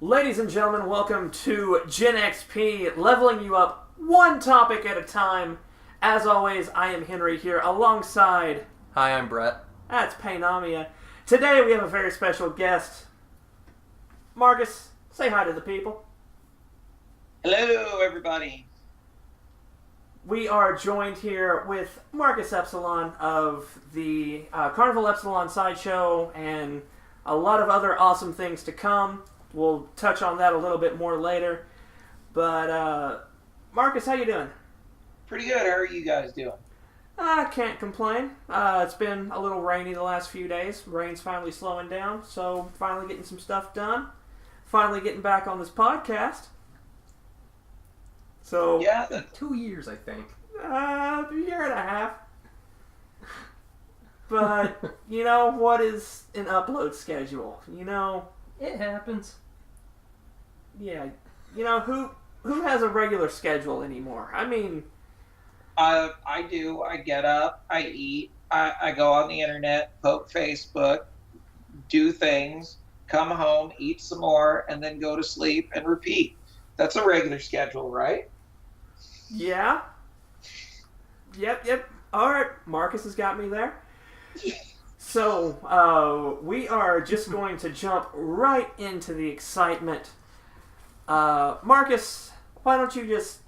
Ladies and gentlemen, welcome to Gen XP, leveling you up one topic at a time. As always, I am Henry here alongside... Hi, I'm Brett. That's Painamia. Today we have a very special guest. Marcus, say hi to the people. Hello, everybody. We are joined here with Marcus Epsilon of the Carnival Epsilon SIdeshow and a lot of other awesome things to come. We'll touch on that a little bit more later. But, Marcus, how you doing? Pretty good. How are you guys doing? I can't complain. It's been a little rainy the last few days. Rain's finally slowing down, so finally getting some stuff done. Finally getting back on this podcast. So, Yeah, 2 years, I think. a year and a half. But, you know, what is an upload schedule? You know, It happens. yeah, you know, who has a regular schedule anymore? I mean, I do. I get up, I eat, I go on the internet, poke Facebook, do things, come home, eat some more, and then go to sleep and repeat. That's a regular schedule, right? yeah. Yep. All right, Marcus has got me there. So, we are just going to jump right into the excitement. Marcus, why don't you just...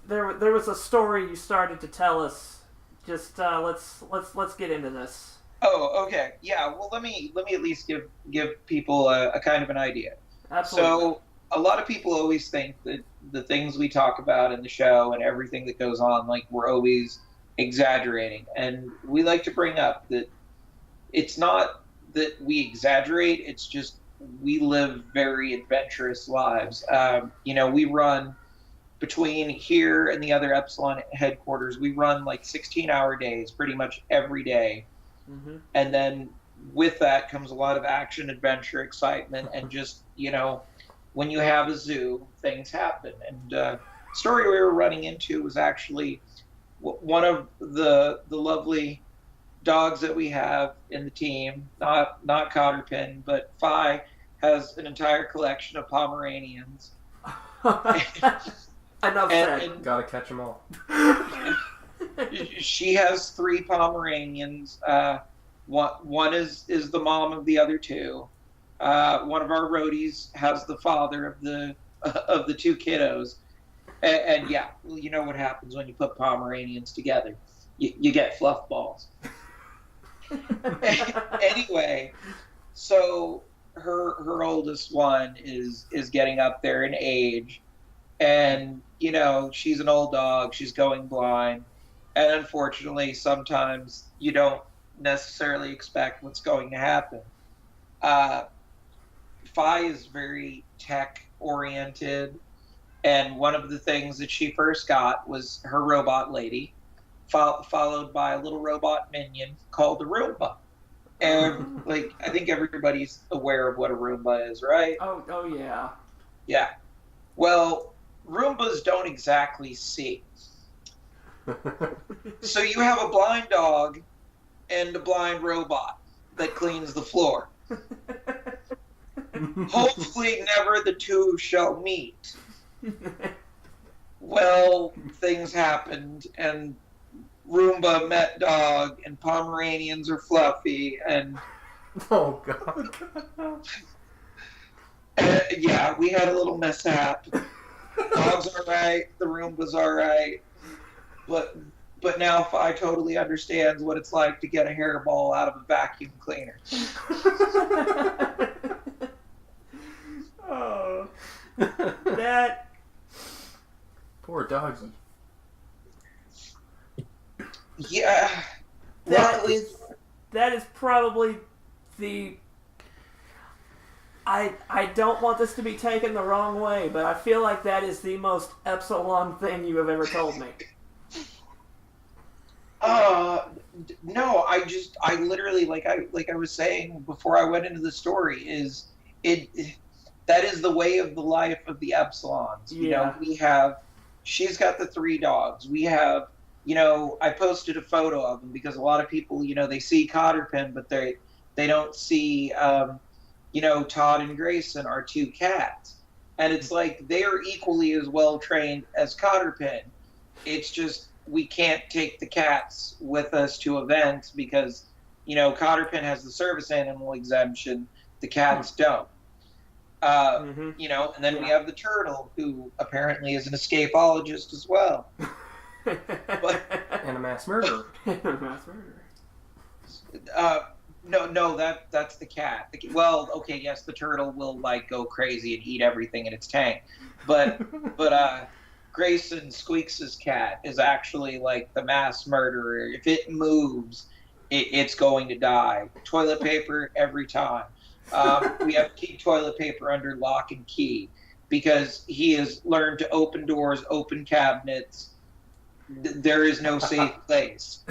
There was a story you started to tell us. Just, let's get into this. Oh, okay. Yeah, well, let me at least give people a kind of an idea. Absolutely. So, a lot of people always think that the things we talk about in the show and everything that goes on, like, we're always exaggerating. And we like to bring up that it's not that we exaggerate, it's just we live very adventurous lives. We run between here and the other Epsilon headquarters, we run like 16-hour days pretty much every day. Mm-hmm. And then with that comes a lot of action, adventure, excitement, and just, when you have a zoo, things happen. And the story we were running into was actually one of the lovely dogs that we have in the team, not Cotterpin, but Phi has an entire collection of Pomeranians. Enough said. And Gotta catch them all. she has 3 Pomeranians. One is the mom of the other 2. One of our roadies has the father of the 2 kiddos. And yeah, you know what happens when you put Pomeranians together. You get fluff balls. Anyway, so her oldest one is getting up there in age, and she's an old dog, she's going blind, and unfortunately sometimes you don't necessarily expect what's going to happen. Phi is very tech oriented, and one of the things that she first got was her robot lady, followed by a little robot minion called the Roomba. And I think everybody's aware of what a Roomba is, right? Oh yeah. Yeah. Well, Roombas don't exactly see. So you have a blind dog and a blind robot that cleans the floor. Hopefully never the two shall meet. Well, things happened, and Roomba met dog, and Pomeranians are fluffy, and Oh, God. yeah, we had a little mishap. Dog's all right, the Roomba's all right, but now Phi totally understands what it's like to get a hairball out of a vacuum cleaner. Oh, that... Poor doggy. Yeah, That is probably the... I don't want this to be taken the wrong way, but I feel like that is the most Epsilon thing you have ever told me. No, I literally, like I was saying before I went into the story, that is the way of the life of the Epsilons. Yeah. She's got the 3 dogs. We have, I posted a photo of them because a lot of people, they see Cotterpin, but they don't see Todd and Grayson are two cats. And it's like they are equally as well trained as Cotterpin. It's just we can't take the cats with us to events because, Cotterpin has the service animal exemption. The cats don't. And then we have the turtle, who apparently is an escapologist as well. And a mass murderer. No, that's the cat. Well, okay, yes, the turtle will go crazy and eat everything in its tank, but Grayson Squeaks' cat is actually the mass murderer. If it moves, it's going to die. Toilet paper every time. We have to keep toilet paper under lock and key because he has learned to open doors, open cabinets. There is no safe place.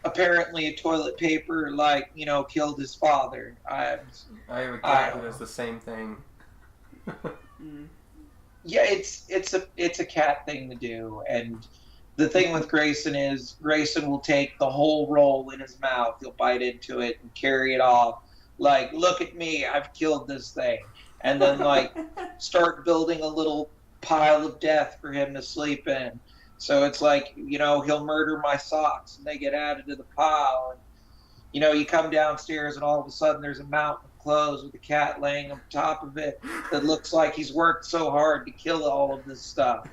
Apparently, toilet paper, killed his father. I have a cat who does the same thing. Yeah, it's a cat thing to do, and the thing with Grayson is Grayson will take the whole roll in his mouth. He'll bite into it and carry it off. Look at me, I've killed this thing. And then, start building a little pile of death for him to sleep in. So it's he'll murder my socks and they get added to the pile. And, you come downstairs and all of a sudden there's a mountain of clothes with a cat laying on top of it that looks like he's worked so hard to kill all of this stuff.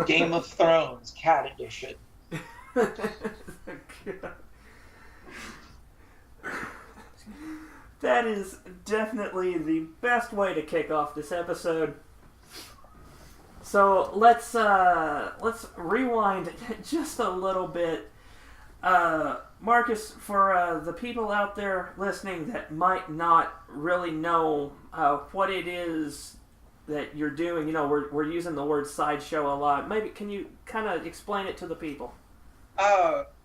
Game of Thrones, cat edition. That is definitely the best way to kick off this episode. So let's rewind just a little bit. Marcus, for the people out there listening that might not really know what it is that you're doing, we're using the word sideshow a lot. Maybe can you kind of explain it to the people?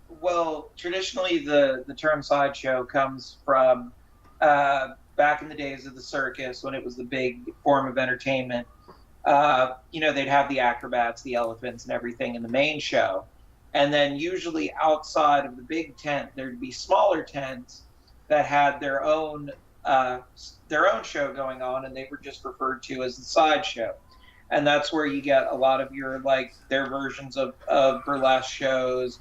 Well, traditionally the term sideshow comes from back in the days of the circus when it was the big form of entertainment. They'd have the acrobats, the elephants, and everything in the main show. And then usually outside of the big tent, there'd be smaller tents that had their own show going on, and they were just referred to as the sideshow. And that's where you get a lot of your, their versions of burlesque shows,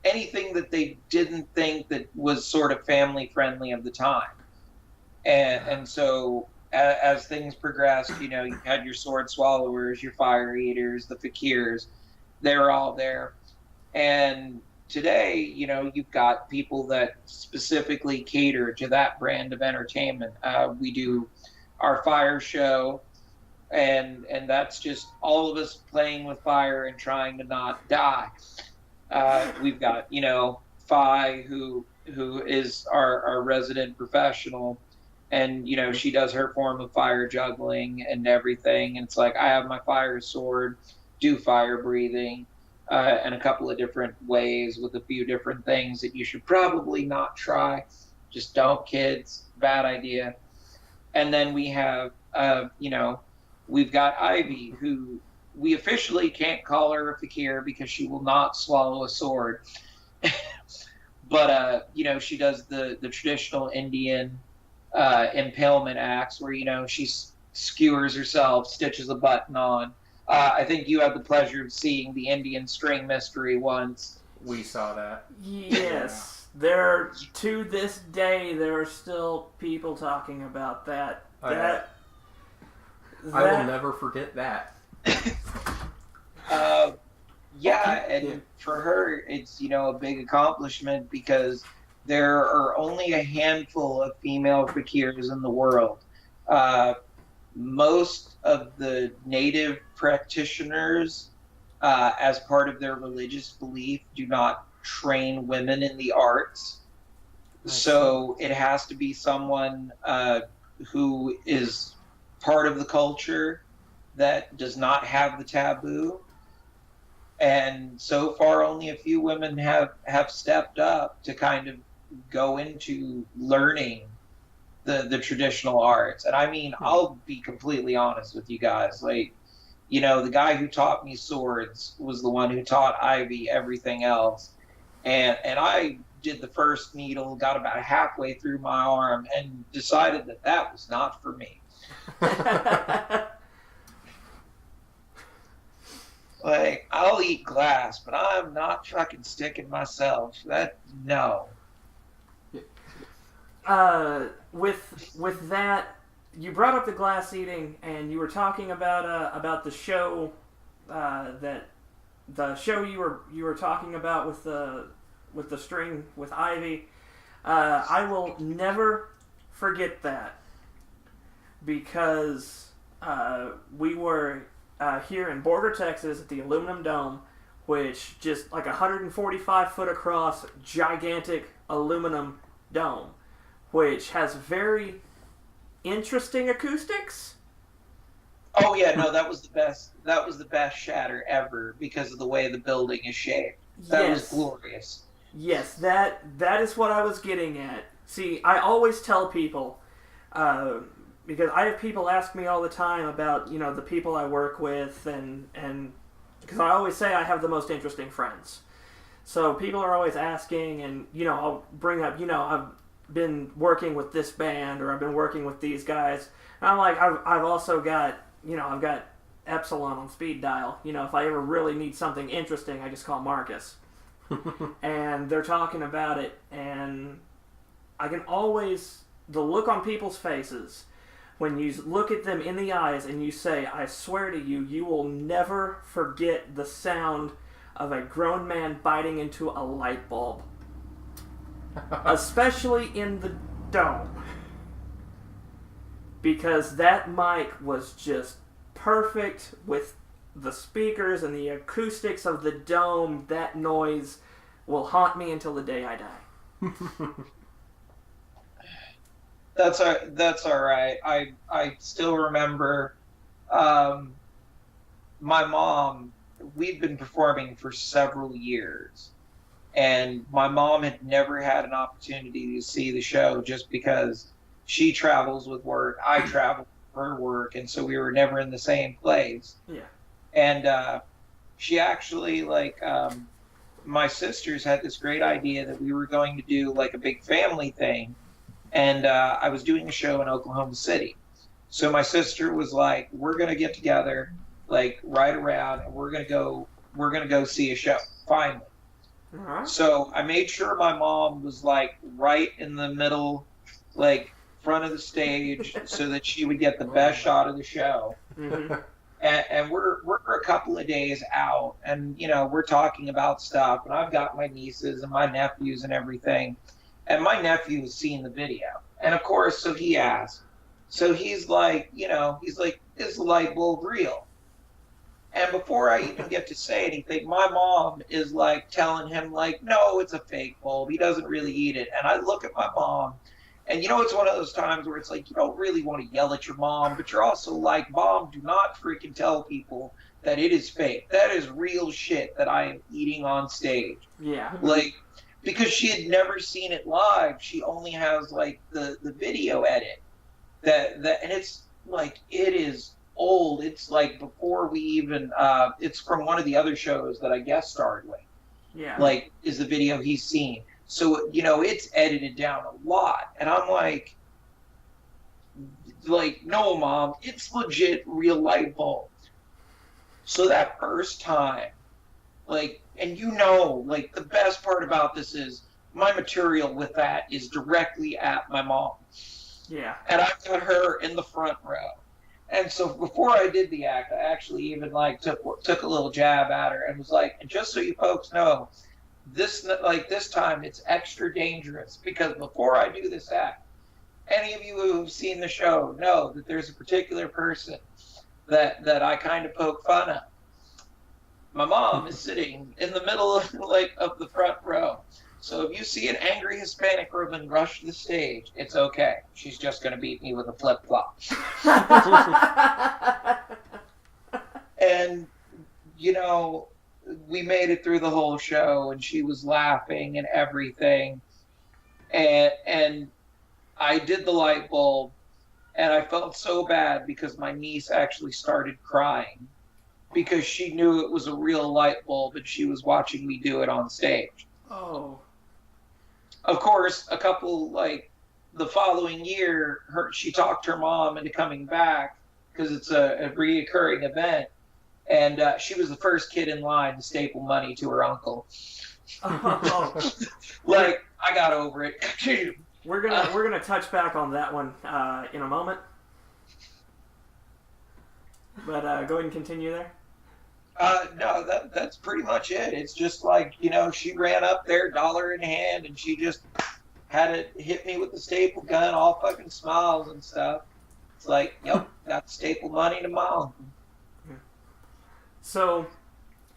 anything that they didn't think that was sort of family-friendly of the time. And so as things progressed, you had your sword swallowers, your fire eaters, the fakirs. They were all there. And today, you've got people that specifically cater to that brand of entertainment. We do our fire show, and that's just all of us playing with fire and trying to not die. We've got, Fi, who is our resident professional, and, she does her form of fire juggling and everything. And it's I have my fire sword, do fire breathing, and a couple of different ways with a few different things that you should probably not try. Just don't, kids. Bad idea. And then we have, we've got Ivy, who we officially can't call her a fakir because she will not swallow a sword. But, she does the traditional Indian impalement axe where, she skewers herself, stitches a button on. I think you had the pleasure of seeing the Indian string mystery once. We saw that. Yes. To this day, there are still people talking about that. I will never forget that. And for her, it's, a big accomplishment because there are only a handful of female fakirs in the world. Most of the native practitioners, as part of their religious belief, do not train women in the arts. So it has to be someone who is part of the culture that does not have the taboo. And so far, only a few women have stepped up to kind of go into learning the traditional arts. And I mean, I'll be completely honest with you guys. The guy who taught me swords was the one who taught Ivy everything else. and I did the first needle, got about halfway through my arm, and decided that that was not for me. Like, I'll eat glass, but I'm not fucking sticking myself. No. With that, you brought up the glass eating, and you were talking about the show, that the show you were talking about with the string with Ivy. I will never forget that, because we were here in Borger, Texas, at the Aluminum Dome, which just like 145 foot across, gigantic aluminum dome, which has very interesting acoustics. Oh yeah, no, that was the best. That was the best shatter ever because of the way the building is shaped. That was glorious. Yes, that is what I was getting at. See, I always tell people, because I have people ask me all the time about, the people I work with, and because I always say I have the most interesting friends. So people are always asking, and, I'll bring up, I've been working with this band, or I've been working with these guys. And I'm like, I've also got, I've got Epsilon on speed dial. If I ever really need something interesting, I just call Marcus. And they're talking about it, and I can always, the look on people's faces, when you look at them in the eyes and you say, I swear to you, you will never forget the sound of a grown man biting into a light bulb. Especially in the dome. Because that mic was just perfect with the speakers and the acoustics of the dome. That noise will haunt me until the day I die. That's all right. I still remember my mom. We'd been performing for several years, and my mom had never had an opportunity to see the show just because she travels with work. I travel with her work, and so we were never in the same place. Yeah. And she actually, my sisters had this great idea that we were going to do like a big family thing. And I was doing a show in Oklahoma City. So my sister was like, we're going to get together, like, right around, and we're going to go see a show, finally. Uh-huh. So I made sure my mom was, like, right in the middle, like, front of the stage, so that she would get the best shot of the show. Mm-hmm. And we're a couple of days out, and, we're talking about stuff, and I've got my nieces and my nephews and everything. And my nephew was seeing the video. And of course, so he asked. So he's like, is the light bulb real? And before I even get to say anything, my mom is like telling him, like, no, it's a fake bulb. He doesn't really eat it. And I look at my mom, and it's one of those times where it's like, you don't really want to yell at your mom, but you're also like, Mom, do not freaking tell people that it is fake. That is real shit that I am eating on stage. Yeah. Like, because she had never seen it live, she only has like the video edit. That and it's like, it is old. It's like before we even it's from one of the other shows that I guest starred with. Yeah. Like, is the video he's seen. So, it's edited down a lot. And I'm like, no, Mom, it's legit real light bulb. So that first time, and the best part about this is my material with that is directly at my mom. Yeah. And I've got her in the front row. And so before I did the act, I actually even took a little jab at her and was like, and just so you folks know, this time it's extra dangerous, because before I do this act, any of you who've seen the show know that there's a particular person that I kind of poke fun of. My mom is sitting in the middle of the front row. So if you see an angry Hispanic woman rush the stage, it's okay. She's just going to beat me with a flip-flop. And, we made it through the whole show, and she was laughing and everything. And I did the light bulb, and I felt so bad because my niece actually started crying, because she knew it was a real light bulb and she was watching me do it on stage. Oh. Of course, a couple, like, the following year, she talked her mom into coming back because it's a reoccurring event. And she was the first kid in line to staple money to her uncle. Oh. Like, I got over it. We're gonna touch back on that one in a moment. But go ahead and continue there. No, that's pretty much it. It's just like, she ran up there, dollar in hand, and she just had it hit me with the staple gun, all fucking smiles and stuff. It's like, yep, got staple money to my uncle. So,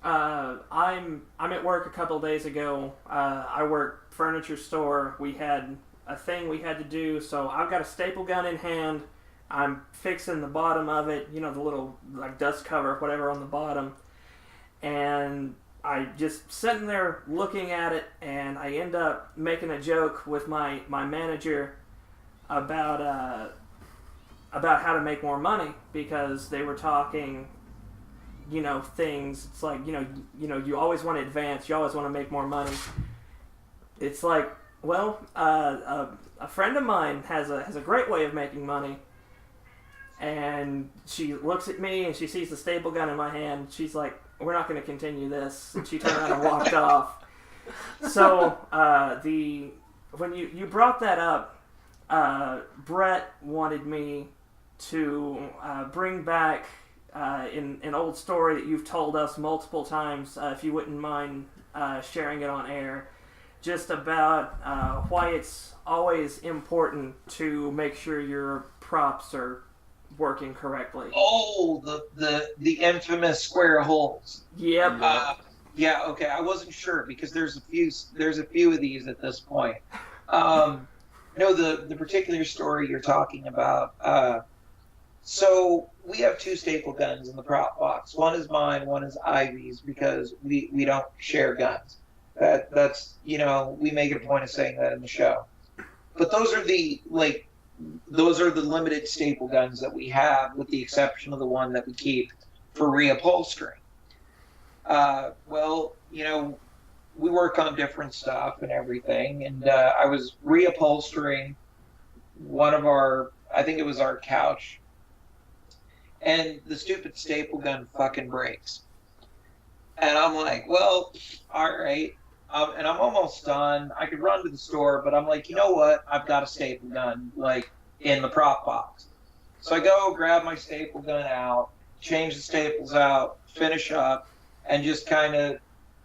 I'm at work a couple days ago. I work furniture store. We had a thing we had to do, so I've got a staple gun in hand. I'm fixing the bottom of it, the little like dust cover, whatever on the bottom, and I just sitting there looking at it, and I end up making a joke with my manager about how to make more money, because they were talking, things. It's like, you always want to advance, you always want to make more money. It's like, well, a friend of mine has a great way of making money. And she looks at me and she sees the staple gun in my hand. She's like, we're not going to continue this. And she turned around and walked off. So when you brought that up, Brett wanted me to bring back an old story that you've told us multiple times, if you wouldn't mind sharing it on air, just about why it's always important to make sure your props are working correctly. Oh, the infamous square holes. Yep. Yeah. Okay. I wasn't sure because there's a few of these at this point. No, the particular story you're talking about. So we have two staple guns in the prop box. One is mine. One is Ivy's, because we don't share guns. That's we make a point of saying that in the show. But those are the limited staple guns that we have, with the exception of the one that we keep for reupholstering. Well, we work on different stuff and everything, and I was reupholstering one of I think it was our couch, and the stupid staple gun fucking breaks. And I'm like, well, all right. And I'm almost done. I could run to the store, but I'm like, you know what? I've got a staple gun, like, in the prop box. So I go grab my staple gun out, change the staples out, finish up, and just kind of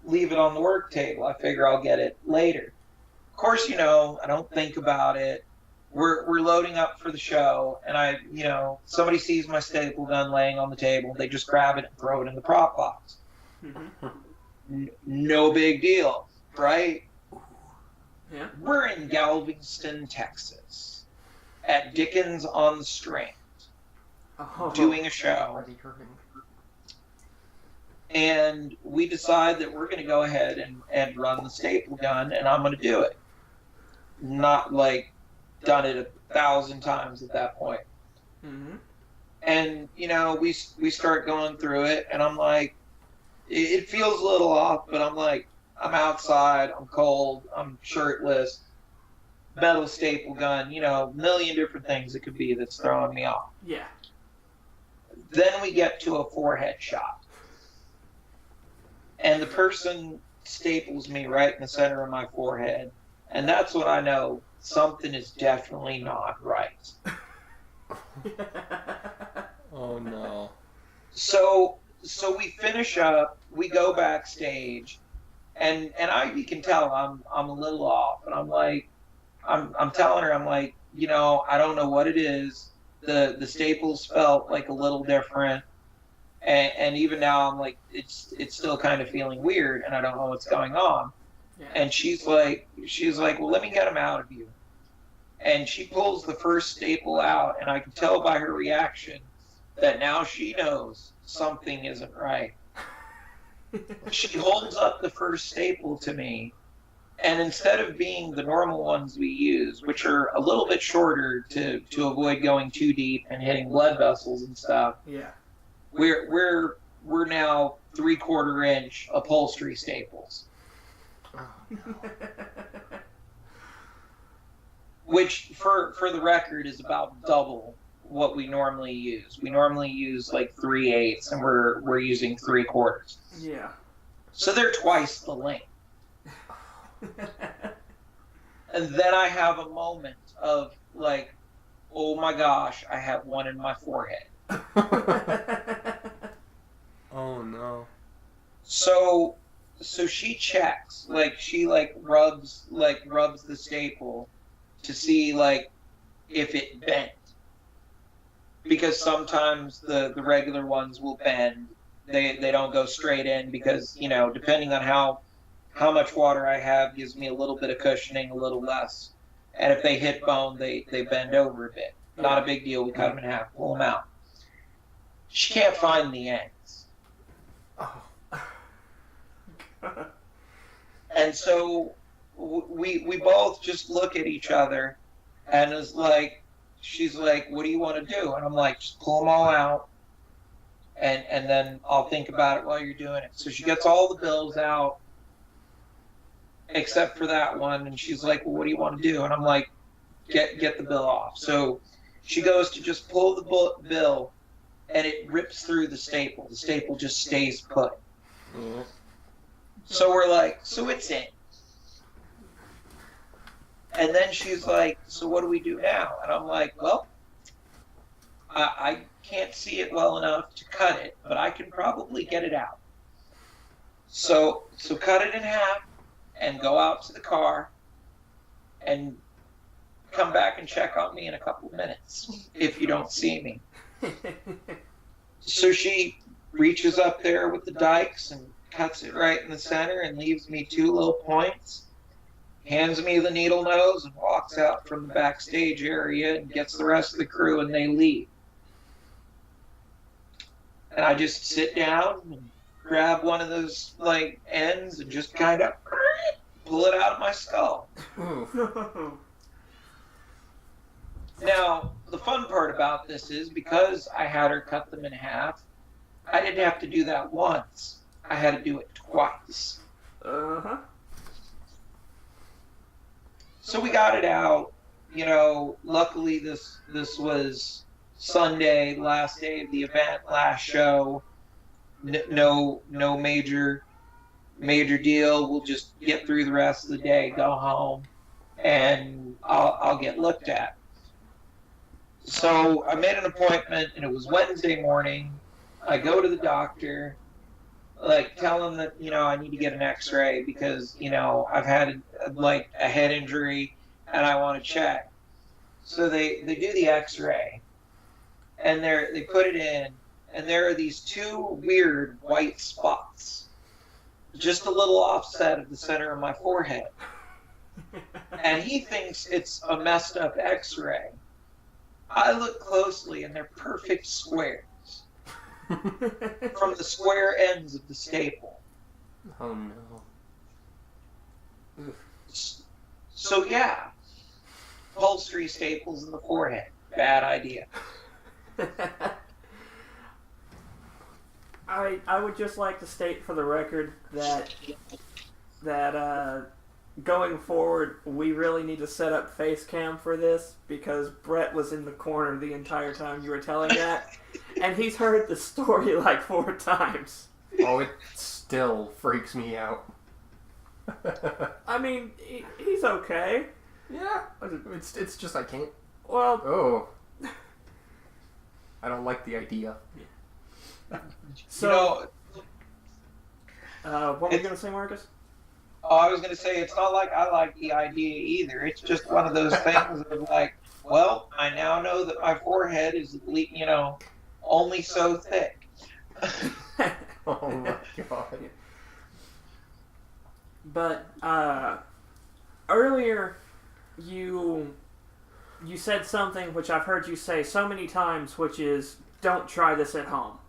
leave it on the work table. I figure I'll get it later. Of course, I don't think about it. We're loading up for the show, and somebody sees my staple gun laying on the table. They just grab it and throw it in the prop box. No big deal. Right? Yeah. We're in Galveston, Texas, at Dickens on the Strand, doing a show. And we decide that we're going to go ahead and run the staple gun, and I'm going to do it. Not like done it 1,000 times at that point. Mm-hmm. And, we start going through it, and I'm like, it feels a little off, but I'm like, I'm outside, I'm cold, I'm shirtless, metal staple gun, a million different things it could be that's throwing me off. Yeah. Then we get to a forehead shot. And the person staples me right in the center of my forehead. And that's when I know something is definitely not right. Oh, no. So we finish up, we go backstage, and Ivy can tell I'm a little off, and I'm like, I'm telling her, I'm like, I don't know what it is. The staples felt like a little different, and even now I'm like, it's still kind of feeling weird, and I don't know what's going on. Yeah. And she's like, well, let me get them out of you. And she pulls the first staple out, and I can tell by her reaction that now she knows something isn't right. She holds up the first staple to me, and instead of being the normal ones we use, which are a little bit shorter to avoid going too deep and hitting blood vessels and stuff, yeah, we're now 3/4 inch upholstery staples. Oh, no. Which, for the record, is about double what we normally use. We normally use like 3/8, and we're using 3/4. Yeah. So they're twice the length. And then I have a moment of like, oh my gosh, I have one in my forehead. Oh no. So she checks, like she rubs the staple to see like if it bent. Because sometimes the regular ones will bend. They don't go straight in because, depending on how much water I have gives me a little bit of cushioning, a little less. And if they hit bone, they bend over a bit. Not a big deal. We cut them in half, pull them out. She can't find the ends. Oh. And so we both just look at each other, and it's like, she's like, what do you want to do? And I'm like, just pull them all out, and then I'll think about it while you're doing it. So she gets all the bills out, except for that one, and she's like, well, what do you want to do? And I'm like, get the bill off. So she goes to just pull the bill, and it rips through the staple. The staple just stays put. Mm-hmm. So we're like, so it's in. And then she's like, so what do we do now? And I'm like, well, I can't see it well enough to cut it, but I can probably get it out. So cut it in half and go out to the car and come back and check on me in a couple of minutes if you don't see me. So she reaches up there with the dikes and cuts it right in the center and leaves me 2 little points, hands me the needle nose, and walks out from the backstage area and gets the rest of the crew, and they leave. And I just sit down and grab one of those ends and just kind of pull it out of my skull. Now, the fun part about this is because I had her cut them in half, I didn't have to do that once. I had to do it twice. Uh-huh. So we got it out. Luckily this was Sunday, last day of the event, last show. No major deal. We'll just get through the rest of the day, go home, and I'll get looked at. So I made an appointment, and it was Wednesday morning. I go to the doctor, tell him that, I need to get an x-ray because, I've had a head injury and I want to check. So they do the x-ray, and they put it in, and there are these 2 weird white spots, just a little offset of the center of my forehead. And he thinks it's a messed up x-ray. I look closely, and they're perfect squares from the square ends of the staple. Oh no. So yeah, upholstery staples in the forehead. Bad idea. I would just like to state for the record that going forward, we really need to set up face cam for this, because Brett was in the corner the entire time you were telling that, and he's heard the story 4 times. Oh, it still freaks me out. I mean, he's okay. Yeah, it's just I can't. Well, Oh, I don't like the idea. So, what were you gonna say, Marcus? Oh, I was going to say, it's not like I like the idea either. It's just one of those things of well, I now know that my forehead is, only so thick. Oh my god. But earlier you said something which I've heard you say so many times, which is, don't try this at home.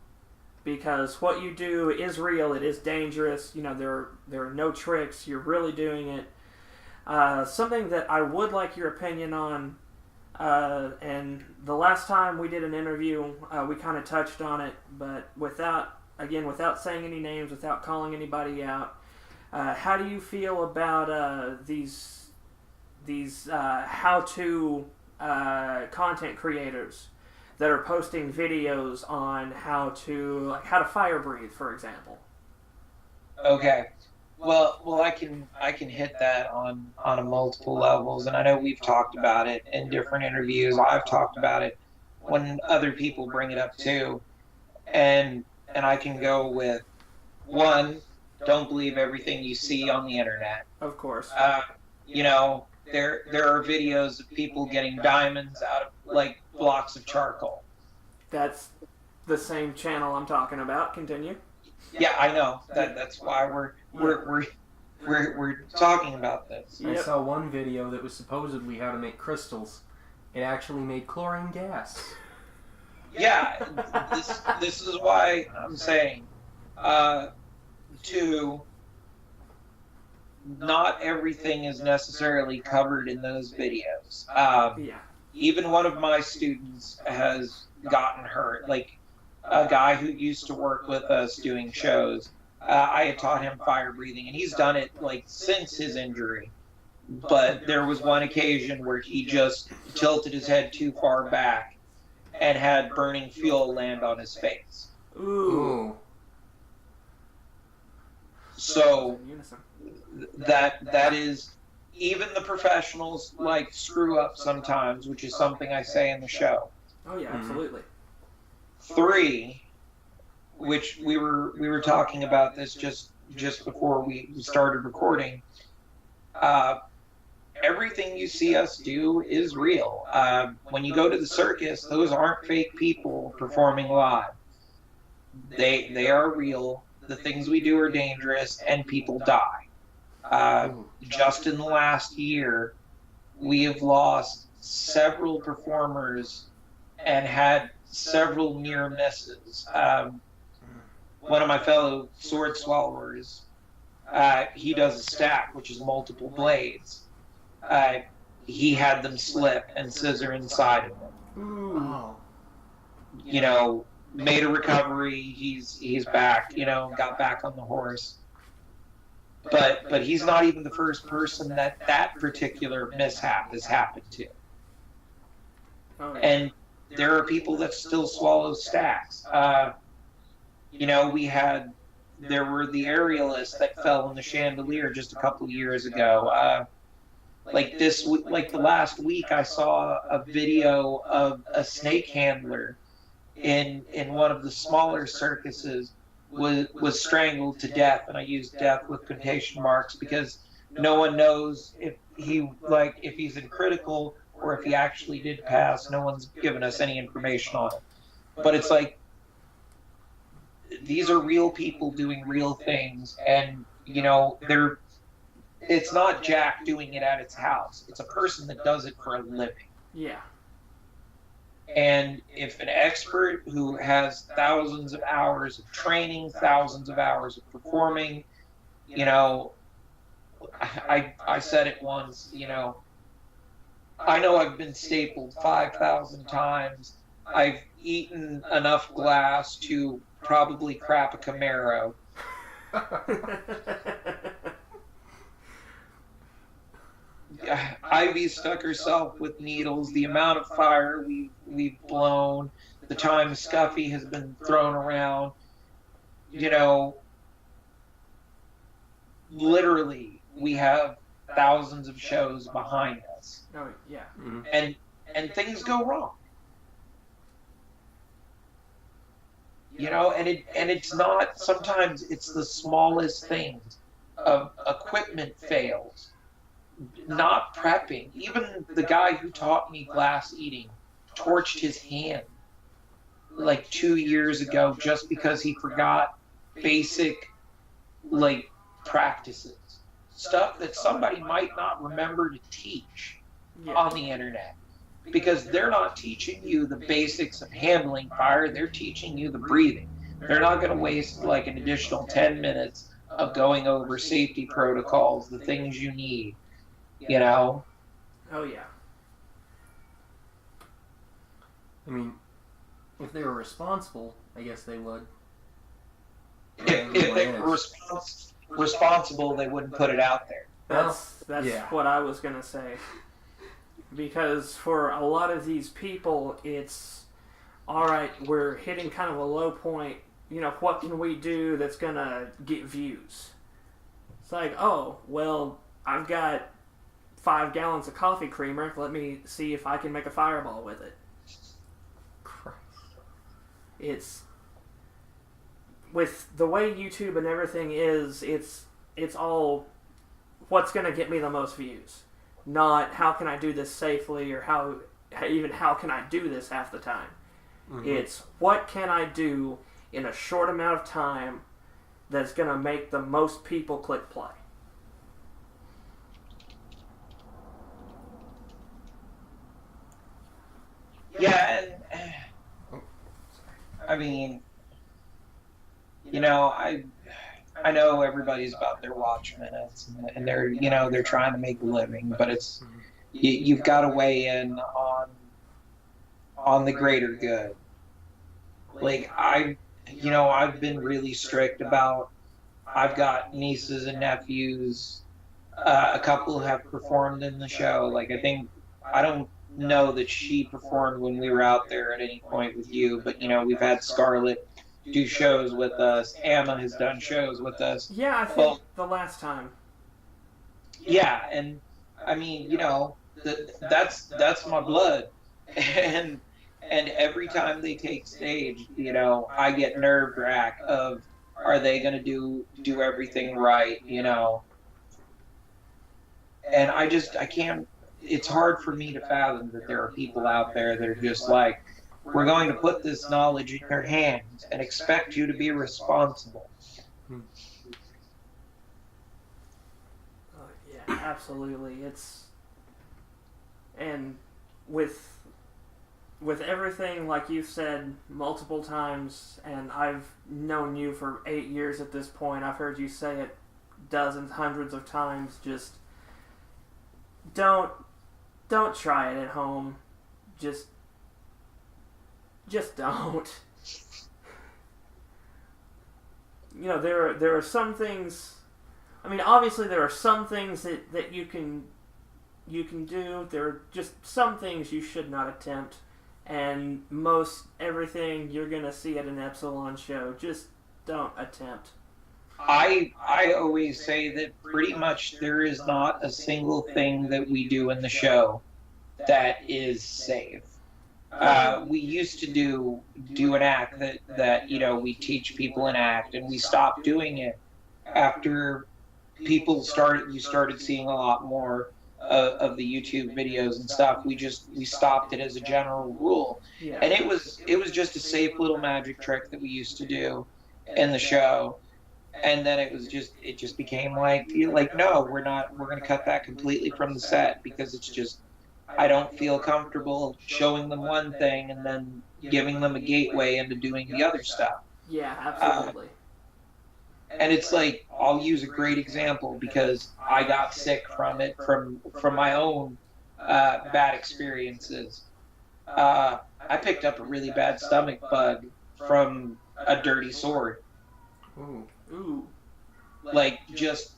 Because what you do is real, it is dangerous, there are no tricks, you're really doing it. Something that I would like your opinion on, and the last time we did an interview, we kind of touched on it, but without saying any names, without calling anybody out, How do you feel about these how-to content creators that are posting videos on how to fire breathe, for example? Okay. Well, I can hit that on a multiple levels, and I know we've talked about it in different interviews. I've talked about it when other people bring it up too, and I can go with one. Don't believe everything you see on the internet. Of course. You know, there are videos of people getting diamonds out of like blocks of charcoal. That's the same channel I'm talking about. Continue. Yeah, I know. That's why we're talking about this. I Yep. saw one video that was supposedly how to make crystals. It actually made chlorine gas. Yeah, this is why I'm saying, two, not everything is necessarily covered in those videos. Yeah. Even one of my students has gotten hurt. Like a guy who used to work with us doing shows, I had taught him fire breathing, and he's done it like since his injury. But there was one occasion where he just tilted his head too far back and had burning fuel land on his face. Ooh. So In unison. that is, even the professionals like screw up sometimes, which is something I say in the show. Oh yeah, absolutely. Three, which we were talking about this just before we started recording. Everything you see us do is real. When you go to the circus, those aren't fake people performing live. They are real. The things we do are dangerous, and people die. Just in the last year, we have lost several performers and had several near misses. One of my fellow sword swallowers, he does a stack, which is multiple blades. He had them slip and scissor inside of him. Oh. You know, made a recovery. He's back. You know, got back on the horse. But he's not even the first person that particular mishap has happened to. Oh, yeah. And there are people that still swallow stacks. You know, there were the aerialists that fell in the chandelier just a couple of years ago. Like the last week, I saw a video of a snake handler in one of the smaller circuses was strangled to death, and I use death with quotation marks because no one knows if he's in critical or if he actually did pass. No one's given us any information on it. But it's like, these are real people doing real things, and you know, it's not Jack doing it at its house. It's a person that does it for a living. Yeah. And if an expert who has thousands of hours of training, thousands of hours of performing, you know, I said it once, you know I've been stapled 5,000 times. I've eaten enough glass to probably crap a Camaro. Ivy stuck herself with needles. The amount of fire we've blown, the time Scuffy has been thrown around, you know, literally we have thousands of shows behind us. Oh yeah. Mm-hmm. And things go wrong. You know, and it's not, sometimes it's the smallest things of equipment fails, not prepping. Even the guy who taught me glass eating torched his hand like 2 years ago just because he forgot basic like practices, stuff that somebody might not remember to teach on the internet, because they're not teaching you the basics of handling fire. They're teaching you the breathing. They're not going to waste like an additional 10 minutes of going over safety protocols, the things you need, you know? Oh yeah. I mean, if they were responsible, I guess they would. If they were responsible, they wouldn't put it out there. That's yeah. what I was gonna say. Because for a lot of these people, it's alright, we're hitting kind of a low point. You know, what can we do that's gonna get views? It's like, oh, well, I've got 5 gallons of coffee creamer. Let me see if I can make a fireball with it. Christ. It's with the way YouTube and everything is, it's all what's gonna get me the most views. Not how can I do this safely or how can I do this half the time. Mm-hmm. It's what can I do in a short amount of time that's going to make the most people click play. Yeah, and I mean, you know, I know everybody's about their watch minutes, and they're trying to make a living, but it's you've got to weigh in on the greater good. Like I've been really strict about. I've got nieces and nephews. A couple have performed in the show. Like I don't know that she performed when we were out there at any point with you, but we've had Scarlett do shows with us. Emma has done shows with us. Yeah, I think the last time. Yeah, and I mean, that's my blood, and every time they take stage, I get nerve wracked of are they going to do everything right, and I can't. It's hard for me to fathom that there are people out there that are just like, we're going to put this knowledge in your hands and expect you to be responsible. Yeah, absolutely. And with everything, like you've said multiple times, and I've known you for 8 years at this point, I've heard you say it dozens, hundreds of times, just don't try it at home. Just don't. There are some things. I mean, obviously there are some things that you can do. There are just some things you should not attempt, and most everything you're gonna see at an Epsilon show, just don't attempt. I always say that pretty much there is not a single thing that we do in the show that is safe. We used to do an act that we teach people an act, and we stopped doing it after you started seeing a lot more of the YouTube videos and stuff. We stopped it as a general rule. Yeah. And it was just a safe little magic trick that we used to do in the show. And then it just became like no, we're going to cut that completely from the set, because it's just, I don't feel comfortable showing them one thing and then giving them a gateway into doing the other stuff. Yeah, absolutely. And it's like, I'll use a great example because I got sick from it, from my own bad experiences. I picked up a really bad stomach bug from a dirty sword. Ooh. Like, just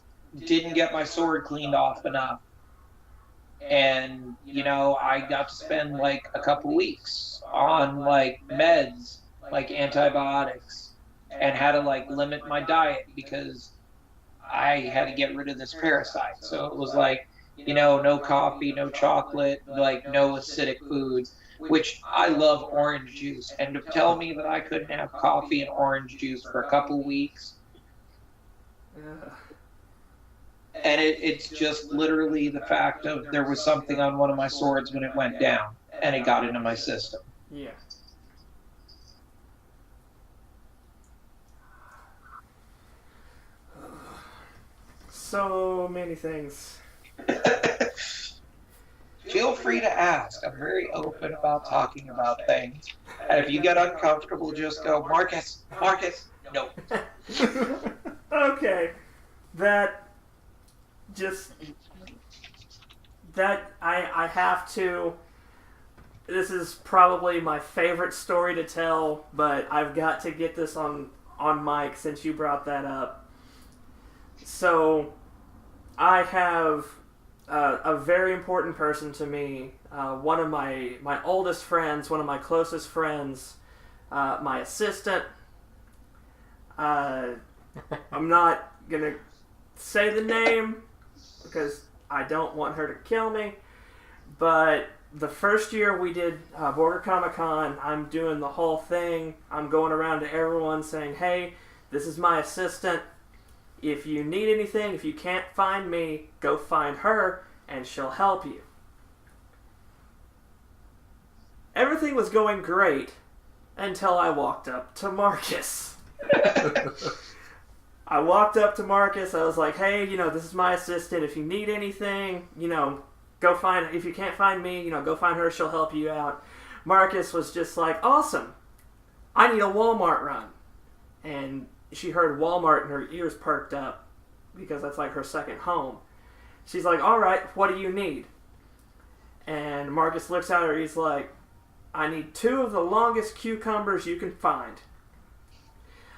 didn't get my sword cleaned off enough. And, I got to spend like a couple weeks on like meds, like antibiotics, and had to like limit my diet because I had to get rid of this parasite. So it was like, no coffee, no chocolate, like no acidic foods, which I love orange juice. And to tell me that I couldn't have coffee and orange juice for a couple weeks. And it's just literally the fact of there was something on one of my swords when it went down, and it got into my system. Yeah. So many things. Feel free to ask. I'm very open about talking about things. And if you get uncomfortable, just go, Marcus, no. Okay. I have to. This is probably my favorite story to tell, but I've got to get this on mic since you brought that up. So I have a very important person to me, one of my oldest friends, one of my closest friends, my assistant. I'm not going to say the name because I don't want her to kill me, but the first year we did Border Comic Con, I'm doing the whole thing. I'm going around to everyone saying, hey, this is my assistant. If you need anything, if you can't find me, go find her and she'll help you. Everything was going great until I walked up to Marcus. I walked up to Marcus. I was like, hey, this is my assistant. If you need anything, go find, if you can't find me, go find her. She'll help you out. Marcus was just like, awesome. I need a Walmart run. And she heard Walmart and her ears perked up because that's like her second home. She's like, all right, what do you need? And Marcus looks at her. He's like, I need 2 of the longest cucumbers you can find.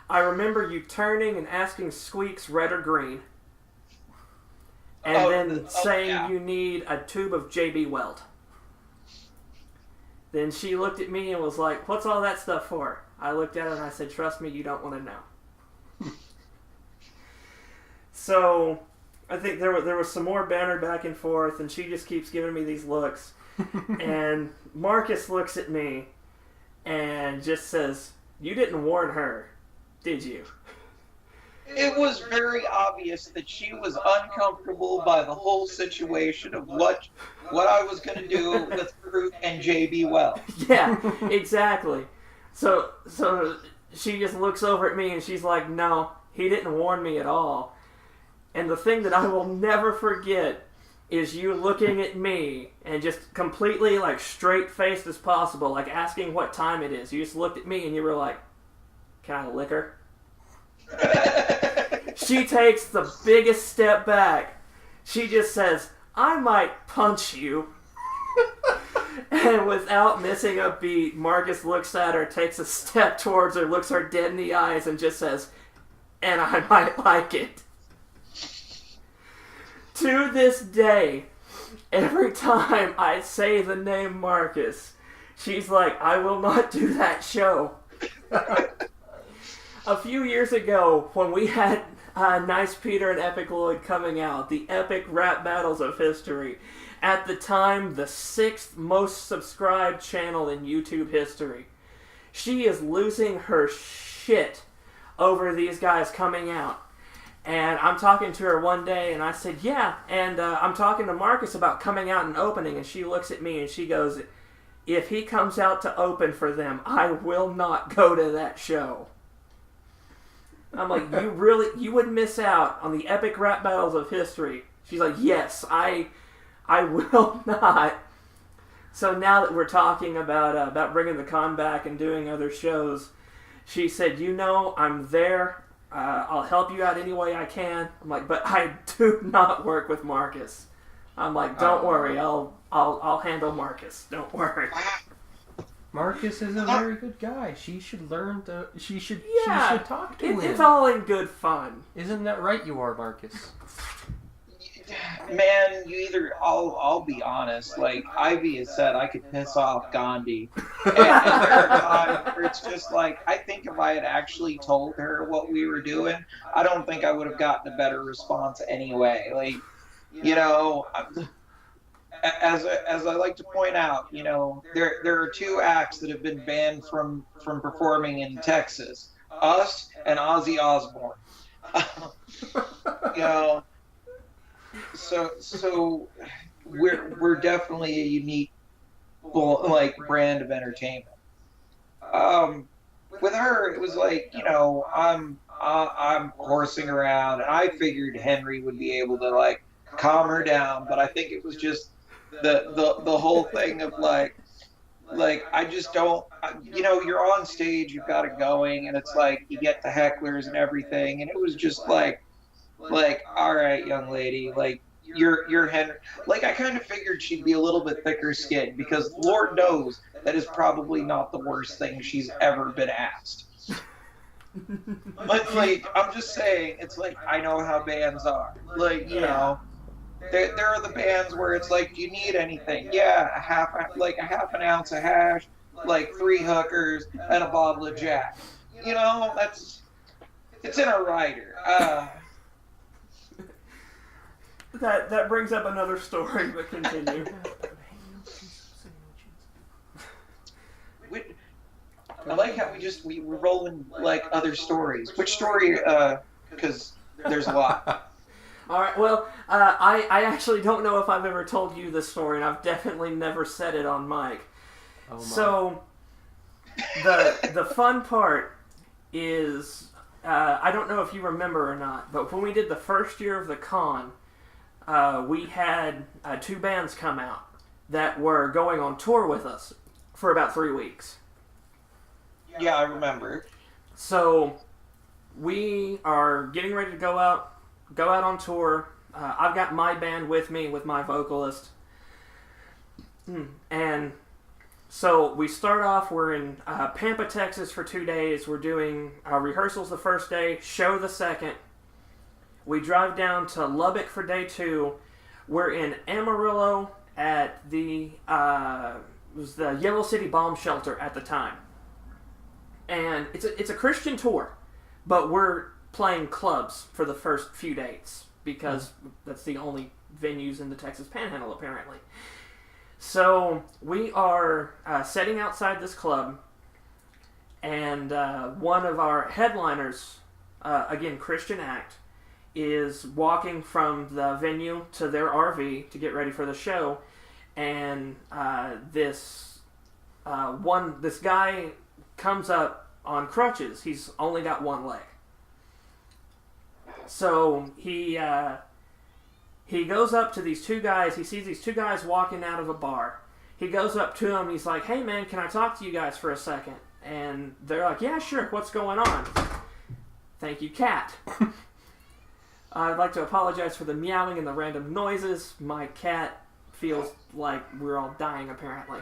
I remember you turning and asking Squeaks red or green. And then saying you need a tube of JB Weld. Then she looked at me and was like, what's all that stuff for? I looked at her and I said, trust me, you don't want to know. So, I think there was some more banter back and forth, and she just keeps giving me these looks. And Marcus looks at me and just says, you didn't warn her, did you? It was very obvious that she was uncomfortable by the whole situation of what I was going to do with Fruit and JB Well. Yeah, exactly. So she just looks over at me and she's like, no, he didn't warn me at all. And the thing that I will never forget is you looking at me and just completely like straight-faced as possible, like asking what time it is. You just looked at me and you were like, can I have a liquor? She takes the biggest step back. She just says, I might punch you. And without missing a beat, Marcus looks at her, takes a step towards her, looks her dead in the eyes, and just says, and I might like it. To this day, every time I say the name Marcus, she's like, I will not do that show. A few years ago, when we had Nice Peter and Epic Lloyd coming out, the epic rap battles of history, at the time, the 6th most subscribed channel in YouTube history, she is losing her shit over these guys coming out. And I'm talking to her one day, and I said, yeah, and I'm talking to Marcus about coming out and opening, and she looks at me and she goes, if he comes out to open for them, I will not go to that show. I'm like, you would miss out on the epic rap battles of history. She's like, yes, I will not. So now that we're talking about bringing the con back and doing other shows, she said, I'm there. I'll help you out any way I can. I'm like, but I do not work with Marcus. I'm like, don't worry, I'll handle Marcus. Don't worry. Marcus is a very good guy. She should learn to. She should talk to him. It's all in good fun. Isn't that right? You are, Marcus. Man, I'll be honest. Like Ivy has said, I could piss off Gandhi, and there are times where it's just like, I think if I had actually told her what we were doing, I don't think I would have gotten a better response anyway. Like, as I like to point out, there are 2 acts that have been banned from performing in Texas: us and Ozzy Osbourne. So we're definitely a unique brand of entertainment. With her, it was like, I'm horsing around, and I figured Henry would be able to calm her down, but I think it was just the whole thing of I just don't, you're on stage, you've got it going, and it's like you get the hecklers and everything, and it was just like, all right, young lady, you're Henry. I kind of figured she'd be a little bit thicker skinned, because Lord knows that is probably not the worst thing she's ever been asked. But like, I'm just saying, it's like I know how bands are. Like, you know, there are the bands where it's like, do you need anything? Yeah, a half an ounce of hash, like 3 hookers, and a bottle of Jack. You know, it's in a rider. That brings up another story, but continue. I like how we were rolling like other stories. Which story? Because there's a lot. All right. Well, I actually don't know if I've ever told you this story, and I've definitely never said it on mic. Oh my. So the fun part is I don't know if you remember or not, but when we did the first year of the con, we had 2 bands come out that were going on tour with us for about 3 weeks. Yeah, I remember. So we are getting ready to go out on tour. I've got my band with me with my vocalist, and so we start off. We're in Pampa, Texas for 2 days. We're doing rehearsals the first day, show the second. We drive down to Lubbock for day 2. We're in Amarillo at the it was the Yellow City Bomb Shelter at the time. And it's a Christian tour, but we're playing clubs for the first few dates because that's the only venues in the Texas Panhandle, apparently. So we are sitting outside this club, and one of our headliners, again, Christian act, is walking from the venue to their RV to get ready for the show, and this guy comes up on crutches. He's only got one leg. So he goes up to these 2 guys. He sees these 2 guys walking out of a bar. He goes up to them. He's like, "Hey man, can I talk to you guys for a second?" And they're like, "Yeah, sure. What's going on?" "Thank you, cat." I'd like to apologize for the meowing and the random noises. My cat feels like we're all dying, apparently.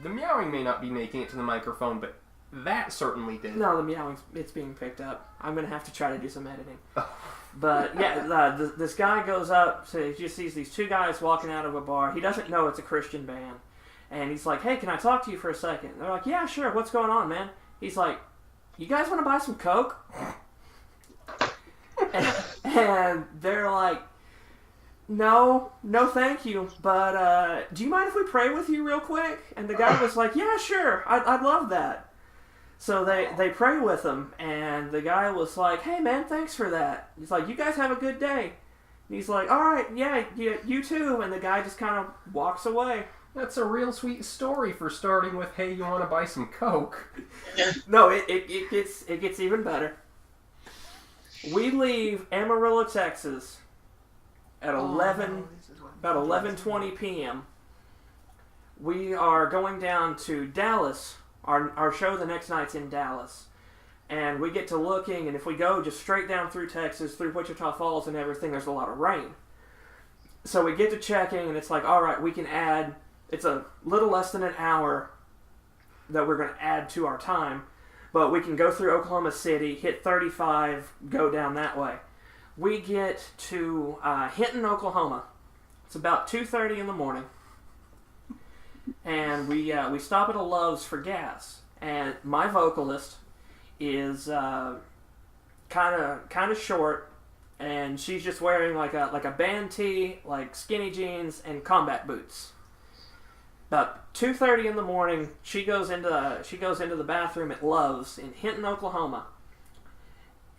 The meowing may not be making it to the microphone, but that certainly did. No, the meowing, it's being picked up. I'm going to have to try to do some editing. But, yeah, this guy goes up, so he just sees these 2 guys walking out of a bar. He doesn't know it's a Christian band. And he's like, "Hey, can I talk to you for a second?" They're like, "Yeah, sure. What's going on, man?" He's like, "You guys want to buy some Coke?" and they're like, no thank you, but do you mind if we pray with you real quick?" And the guy was like, "Yeah, sure, I'd love that." So they pray with him, and the guy was like, "Hey man, thanks for that." He's like, "You guys have a good day." And he's like, "All right, yeah, you too." And the guy just kind of walks away. That's a real sweet story for starting with, "Hey, you want to buy some Coke?" No, it gets even better. We leave Amarillo, Texas at about 11:20 p.m. We are going down to Dallas. Our show the next night's in Dallas. And we get to looking, and if we go just straight down through Texas, through Wichita Falls and everything, there's a lot of rain. So we get to checking, and it's like, all right, we can add, it's a little less than an hour that we're going to add to our time, but we can go through Oklahoma City, hit 35, go down that way. We get to Hinton, Oklahoma. It's about 2:30 in the morning. And we stop at a Love's for gas. And my vocalist is kind of short, and she's just wearing like a band tee, like skinny jeans and combat boots. About 2:30 in the morning, she goes into the bathroom at Love's in Hinton, Oklahoma,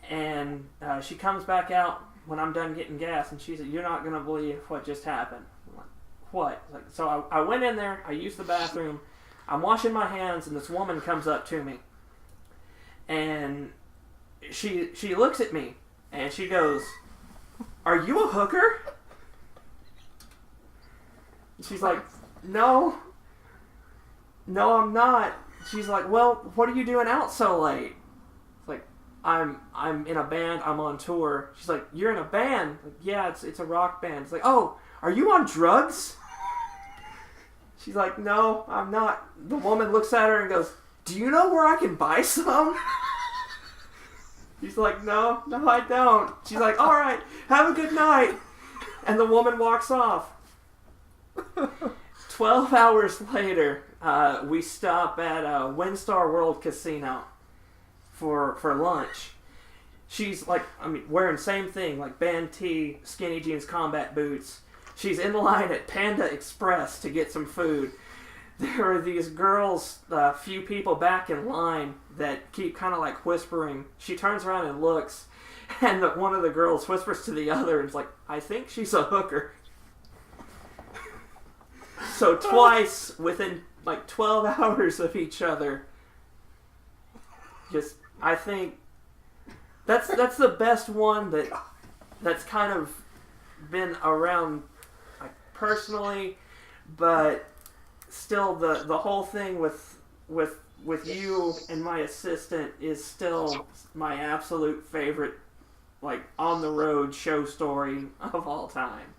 and she comes back out when I'm done getting gas, and she said, "You're not gonna believe what just happened." I'm like, "What?" Like, so I went in there, I used the bathroom, I'm washing my hands, and this woman comes up to me, and she looks at me, and she goes, "Are you a hooker?" She's like, No, I'm not. She's like, "Well, what are you doing out so late?" It's like, I'm in a band, I'm on tour. She's like, "You're in a band?" Like, "Yeah, it's a rock band." It's like, "Oh, are you on drugs?" She's like, "No, I'm not." The woman looks at her and goes, "Do you know where I can buy some?" He's like, no, I don't. She's like, all right, have a good night. And the woman walks off. 12 hours later, we stop at Windstar World Casino for lunch. She's like, wearing same thing, like band tee, skinny jeans, combat boots. She's in line at Panda Express to get some food. There are these girls, a few people back in line that keep kind of like whispering. She turns around and looks, and one of the girls whispers to the other and is like, I think she's a hooker. So twice within like 12 hours of each other. I think that's the best one that's kind of been around like personally, but still the whole thing with you and my assistant is still my absolute favorite, like, on the road show story of all time.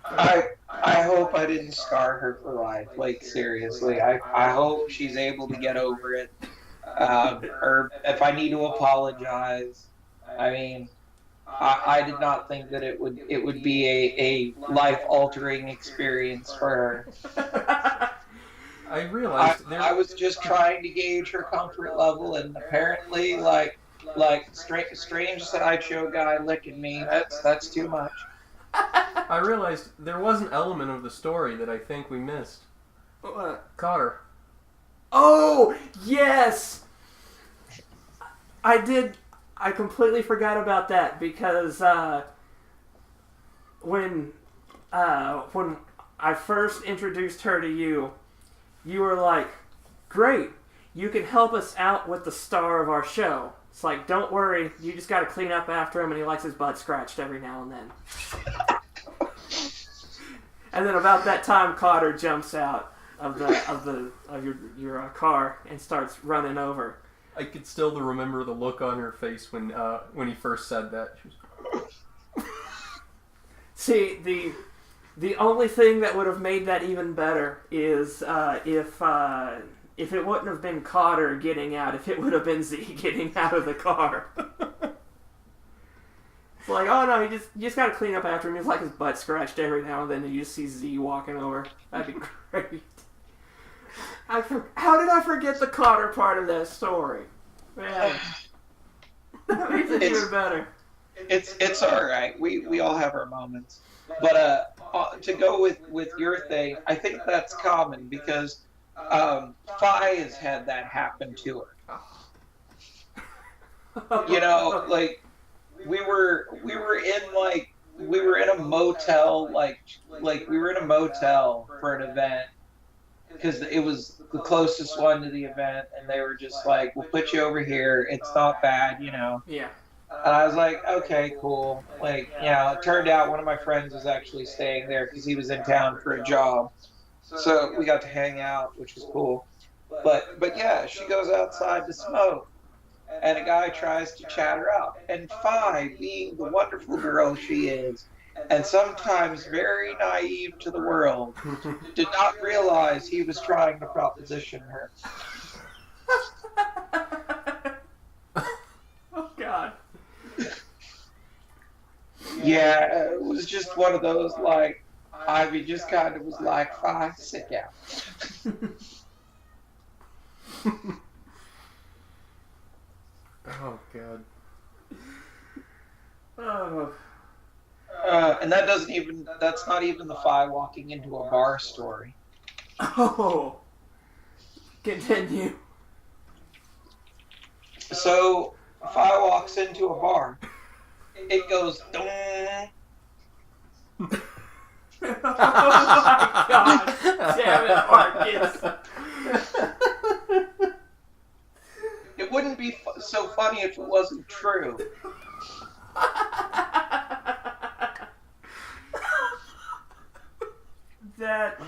I hope I didn't scar her for life. Like, seriously, I hope she's able to get over it. Or if I need to apologize, I mean, I did not think that it would be a life altering experience for her. I realized I was just trying to gauge her comfort level, and apparently, like strange sideshow guy licking me. That's too much. I realized there was an element of the story that I think we missed. What? Cotter. Oh, yes! I completely forgot about that because when I first introduced her to you, you were like, great, you can help us out with the star of our show. It's like, don't worry, you just got to clean up after him, and he likes his butt scratched every now and then. And then about that time, Cotter jumps out of your car and starts running over. I could still remember the look on her face when he first said that. She was... See, the only thing that would have made that even better is if it wouldn't have been Cotter getting out, if it would have been Z getting out of the car. It's like, oh no, you just got to clean up after him. He's like his butt scratched every now and then, and you just see Z walking over. That'd be great. How did I forget the Cotter part of that story? Man, that makes it even better. It's all right. We all have our moments, but to go with your thing, I think that's common because Fi has had that happen to her. You know, like we were in a motel, like we were in a motel for an event because it was the closest one to the event, and they were just like, we'll put you over here, it's not bad, you know. Yeah. And I was like, okay, cool. Like, you know, it turned out one of my friends was actually staying there because he was in town for a job. So we got to hang out, which was cool. But yeah, she goes outside to smoke, and a guy tries to chat her up. And Fi, being the wonderful girl she is, and sometimes very naive to the world, did not realize he was trying to proposition her. Oh, God. Yeah, it was just one of those, like, Ivy just kind of was like, Fi, sit down. Oh, God. Oh. And that's not even the Fi walking into a bar story. Oh. Continue. So, Fi walks into a bar. It goes, dong. Oh my God. Damn it, Marcus. It wouldn't be so funny if it wasn't true. That...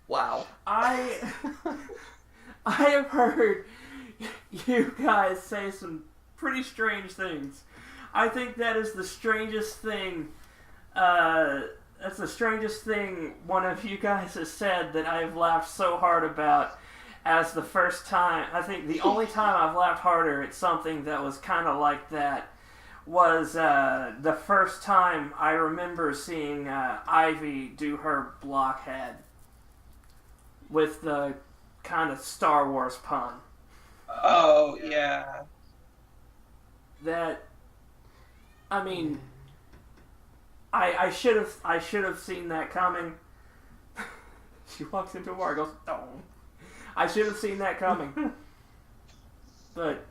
Wow. I have heard you guys say some pretty strange things. I think that is the strangest thing. That's the strangest thing one of you guys has said that I've laughed so hard about. as the first time. I think the only time I've laughed harder at something that was kind of like that was the first time I remember seeing Ivy do her blockhead with the kind of Star Wars pun. Oh, yeah. That, I mean, I should have seen that coming. She walks into a bar and goes, "Oh." I should have seen that coming. But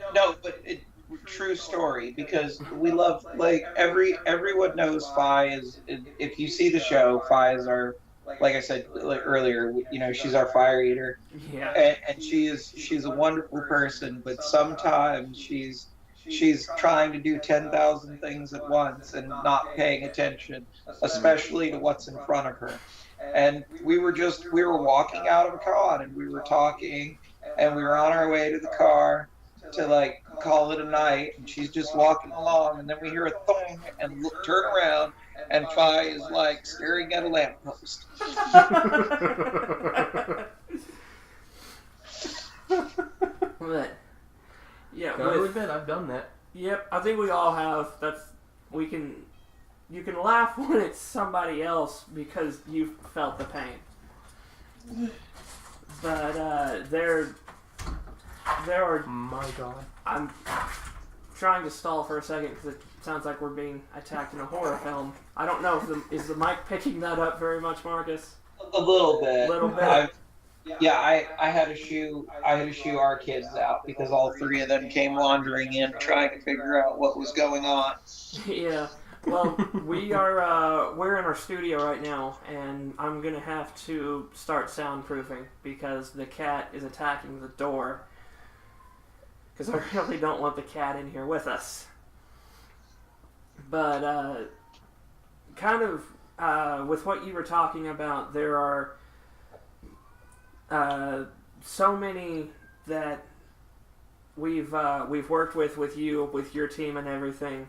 true story, because we love, like, everyone knows Fi is, if you see the show, Fi is our, like I said earlier, she's our fire eater. yeah. And she's a wonderful person, but sometimes she's trying to do 10,000 things at once and not paying attention, especially to what's in front of her. And we were walking out of a con, and we were talking, and we were on our way to the car to, like, call it a night, and she's just walking along, and then we hear a thong and turn around, and Fi is, like, staring at a lamppost. But yeah, Gotta admit, I've done that. Yep, I think we all have. You can laugh when it's somebody else because you felt the pain. But there are. My God. I'm trying to stall for a second because it sounds like we're being attacked in a horror film. I don't know if is the mic picking that up very much, Marcus? A little bit. A little bit. I had to shoo our kids out because all three of them came wandering in trying to figure out what was going on. Yeah. Well, we're in our studio right now, and I'm gonna have to start soundproofing because the cat is attacking the door. Because I really don't want the cat in here with us. But kind of with what you were talking about, there are so many that we've worked with you, with your team and everything.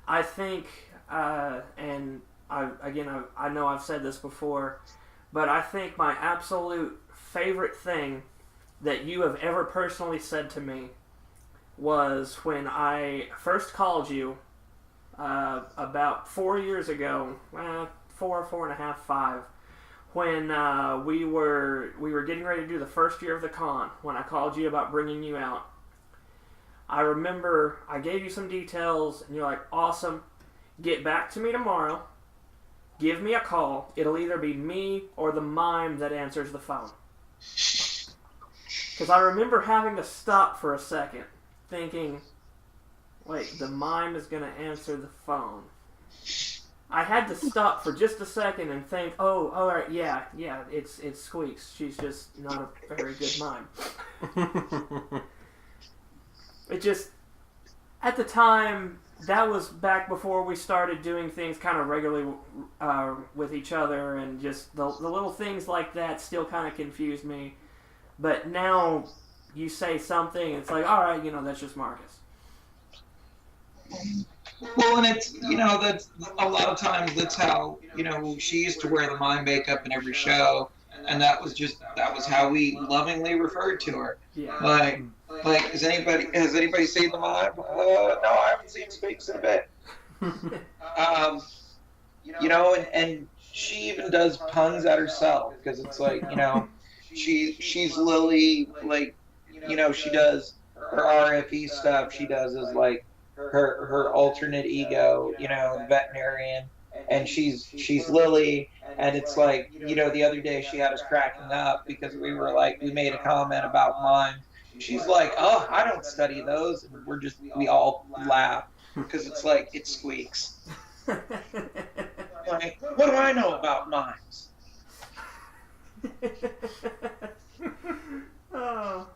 I think, and I know I've said this before, but I think my absolute favorite thing that you have ever personally said to me was when I first called you about 4 years ago, 4.5, 5, when we were getting ready to do the first year of the con, when I called you about bringing you out. I remember I gave you some details, and you're like, "Awesome, get back to me tomorrow, give me a call, it'll either be me or the mime that answers the phone." Because I remember having to stop for a second, thinking, wait, the mime is going to answer the phone. I had to stop for just a second and think, oh, all right, yeah, it's Squeaks. She's just not a very good mime. It just, at the time, that was back before we started doing things kind of regularly with each other, and just the little things like that still kind of confused me. But now you say something, it's like, all right, that's just Marcus. Well, and it's, that's a lot of times that's how, she used to wear the mime makeup in every show, and that was how we lovingly referred to her. Yeah. Like, has anybody seen the mime? No, I haven't seen Squeaks in a bit. And she even does puns at herself, because it's like, she's Lily, like, she does her RFE stuff. She does is like her alternate ego, the veterinarian, and she's Lily, and it's like, the other day she had us cracking up because we made a comment about mime. She's like, "Oh, I don't study those," and we all laugh because it's like, it's Squeaks. Like, what do I know about mimes? Oh.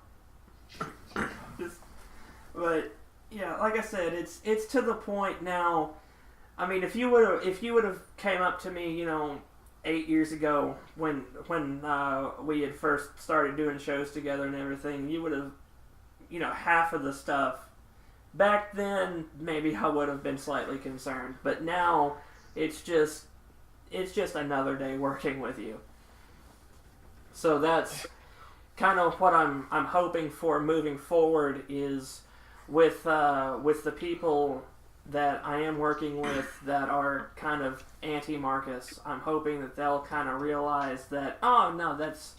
But yeah, like I said, it's to the point now. I mean, if you would have came up to me, 8 years ago when we had first started doing shows together and everything, you would have, half of the stuff. Back then, maybe I would have been slightly concerned, but now it's just another day working with you. So kind of what I'm hoping for moving forward is with the people that I am working with that are kind of anti-Marcus. I'm hoping that they'll kind of realize that, oh no, that's,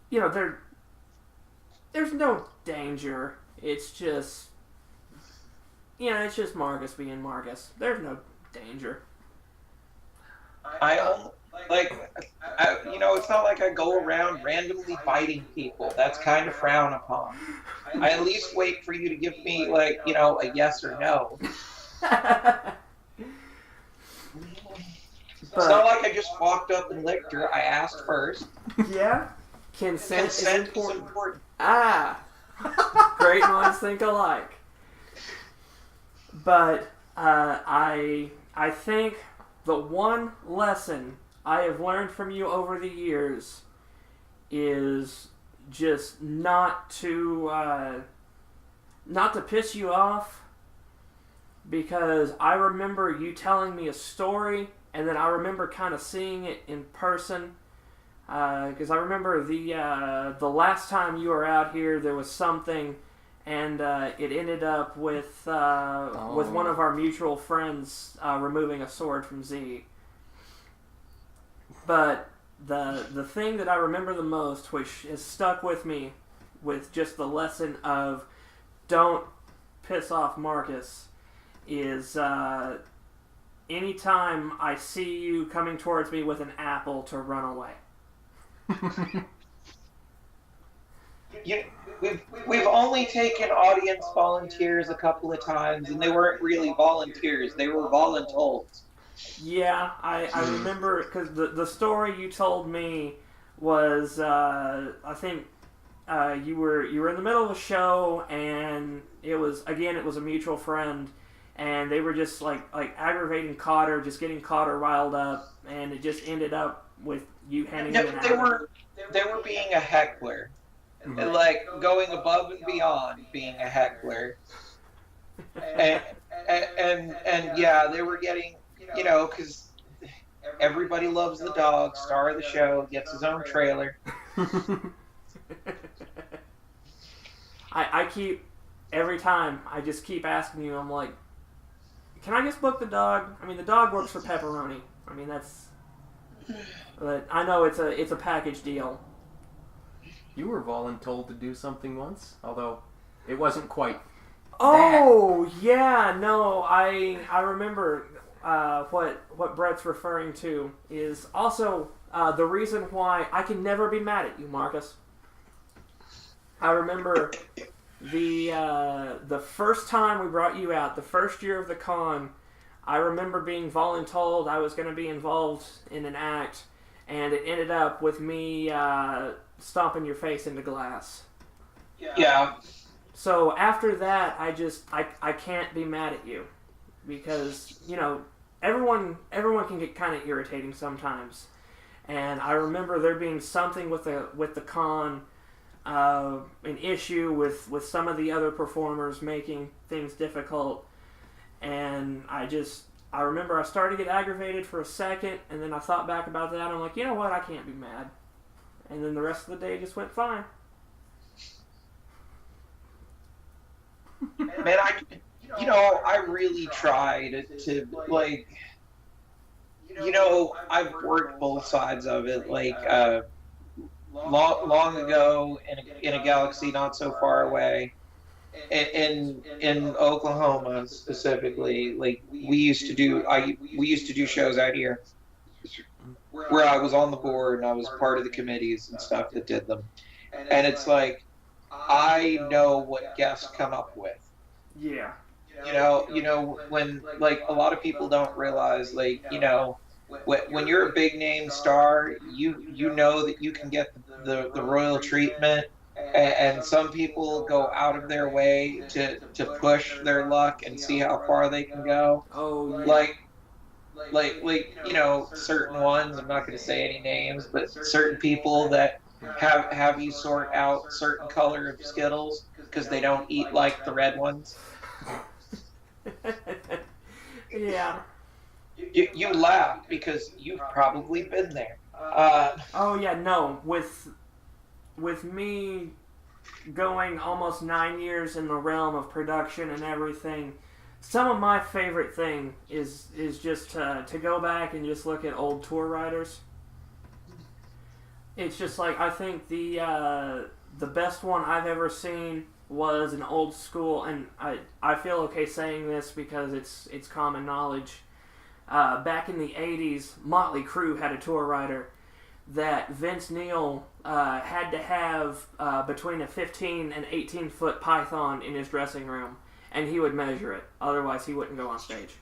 there's no danger. It's just, it's just Marcus being Marcus. There's no danger. I don't it's not like I go around randomly biting people. That's kind of frowned upon. I at least wait for you to give me a yes or no. It's not like I just walked up and licked her. I asked first. Yeah. Consent is important. Ah. Great minds think alike. But I think the one lesson I have learned from you over the years is just not to piss you off, because I remember you telling me a story, and then I remember kind of seeing it in person. Because I remember the last time you were out here, there was something, and it ended up with one of our mutual friends removing a sword from Z. But the thing that I remember the most, which has stuck with me, with just the lesson of don't piss off Marcus, is anytime I see you coming towards me with an apple, to run away. We've only taken audience volunteers a couple of times, and they weren't really volunteers. They were voluntold. Yeah, I remember, because the story you told me was, I think you were in the middle of a show, and it was a mutual friend, and they were just like aggravating Cotter, just getting Cotter riled up, and it just ended up with you handing him an apple. They were being a heckler. And going above and beyond being a heckler. And yeah, they were getting, because everybody loves the dog, star of the show, gets his own trailer. Every time, I just keep asking you, I'm like, can I just book the dog? I mean, the dog works for pepperoni. I mean, but I know it's a package deal. You were voluntold to do something once, although it wasn't quite. Oh that. Yeah, no, I remember what Brett's referring to is also the reason why I can never be mad at you, Marcus. I remember the first time we brought you out, the first year of the con. I remember being voluntold I was going to be involved in an act, and it ended up with me stomping your face into glass. Yeah. So after that, I can't be mad at you, because everyone can get kind of irritating sometimes, and I remember there being something with the con, an issue with some of the other performers making things difficult. And I remember I started to get aggravated for a second, and then I thought back about that, and I'm like, you know what, I can't be mad. And then the rest of the day just went fine. Man, I really tried to I've worked both sides of it, long ago in a galaxy not so far away. In Oklahoma specifically, we used to do shows out here where I was on the board and I was part of the committees and stuff that did them, and it's I know what guests come up with. Yeah. When a lot of people don't realize, when you're a big name star, you know that you can get the royal treatment. And some people go out of their way to push their luck and see how far they can go. Oh, yeah. Certain ones, I'm not going to say any names, but certain people that have you sort out certain color of Skittles because they don't eat the red ones. Yeah. You laugh because you've probably been there. Oh yeah, no. with me going almost 9 years in the realm of production and everything, some of my favorite thing is just to go back and just look at old tour riders. It's just like, I think the best one I've ever seen was an old school, and I feel okay saying this because it's common knowledge. Back in the 80s, Motley Crue had a tour rider that Vince Neil had to have between a 15 and 18 foot python in his dressing room, and he would measure it. Otherwise, he wouldn't go on stage.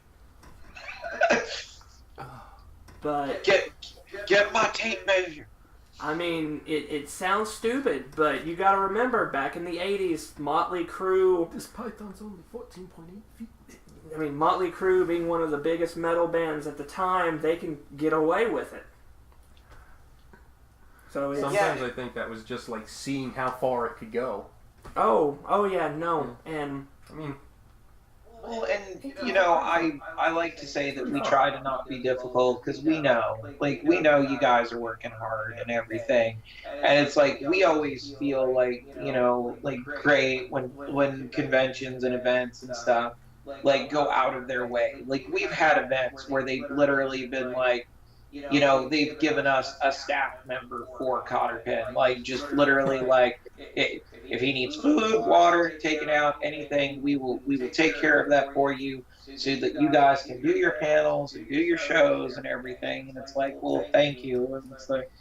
But get my tape measure. I mean, it sounds stupid, but you got to remember, back in the 80s, Motley Crue. This python's only 14.8 feet. I mean, Motley Crue being one of the biggest metal bands at the time, they can get away with it. So sometimes I think that was just like seeing how far it could go. Oh yeah, no, and I mean, well, and I like to say that we try to not be difficult because we know you guys are working hard and everything, and it's like we always feel like great when conventions and events and stuff like go out of their way. Like we've had events where they've literally been like, they've given us a staff member for Cotter Pen, like just literally like if he needs food, water taken out, anything, we will take care of that for you so that you guys can do your panels and do your shows and everything. And it's like, well, thank you. And it's like,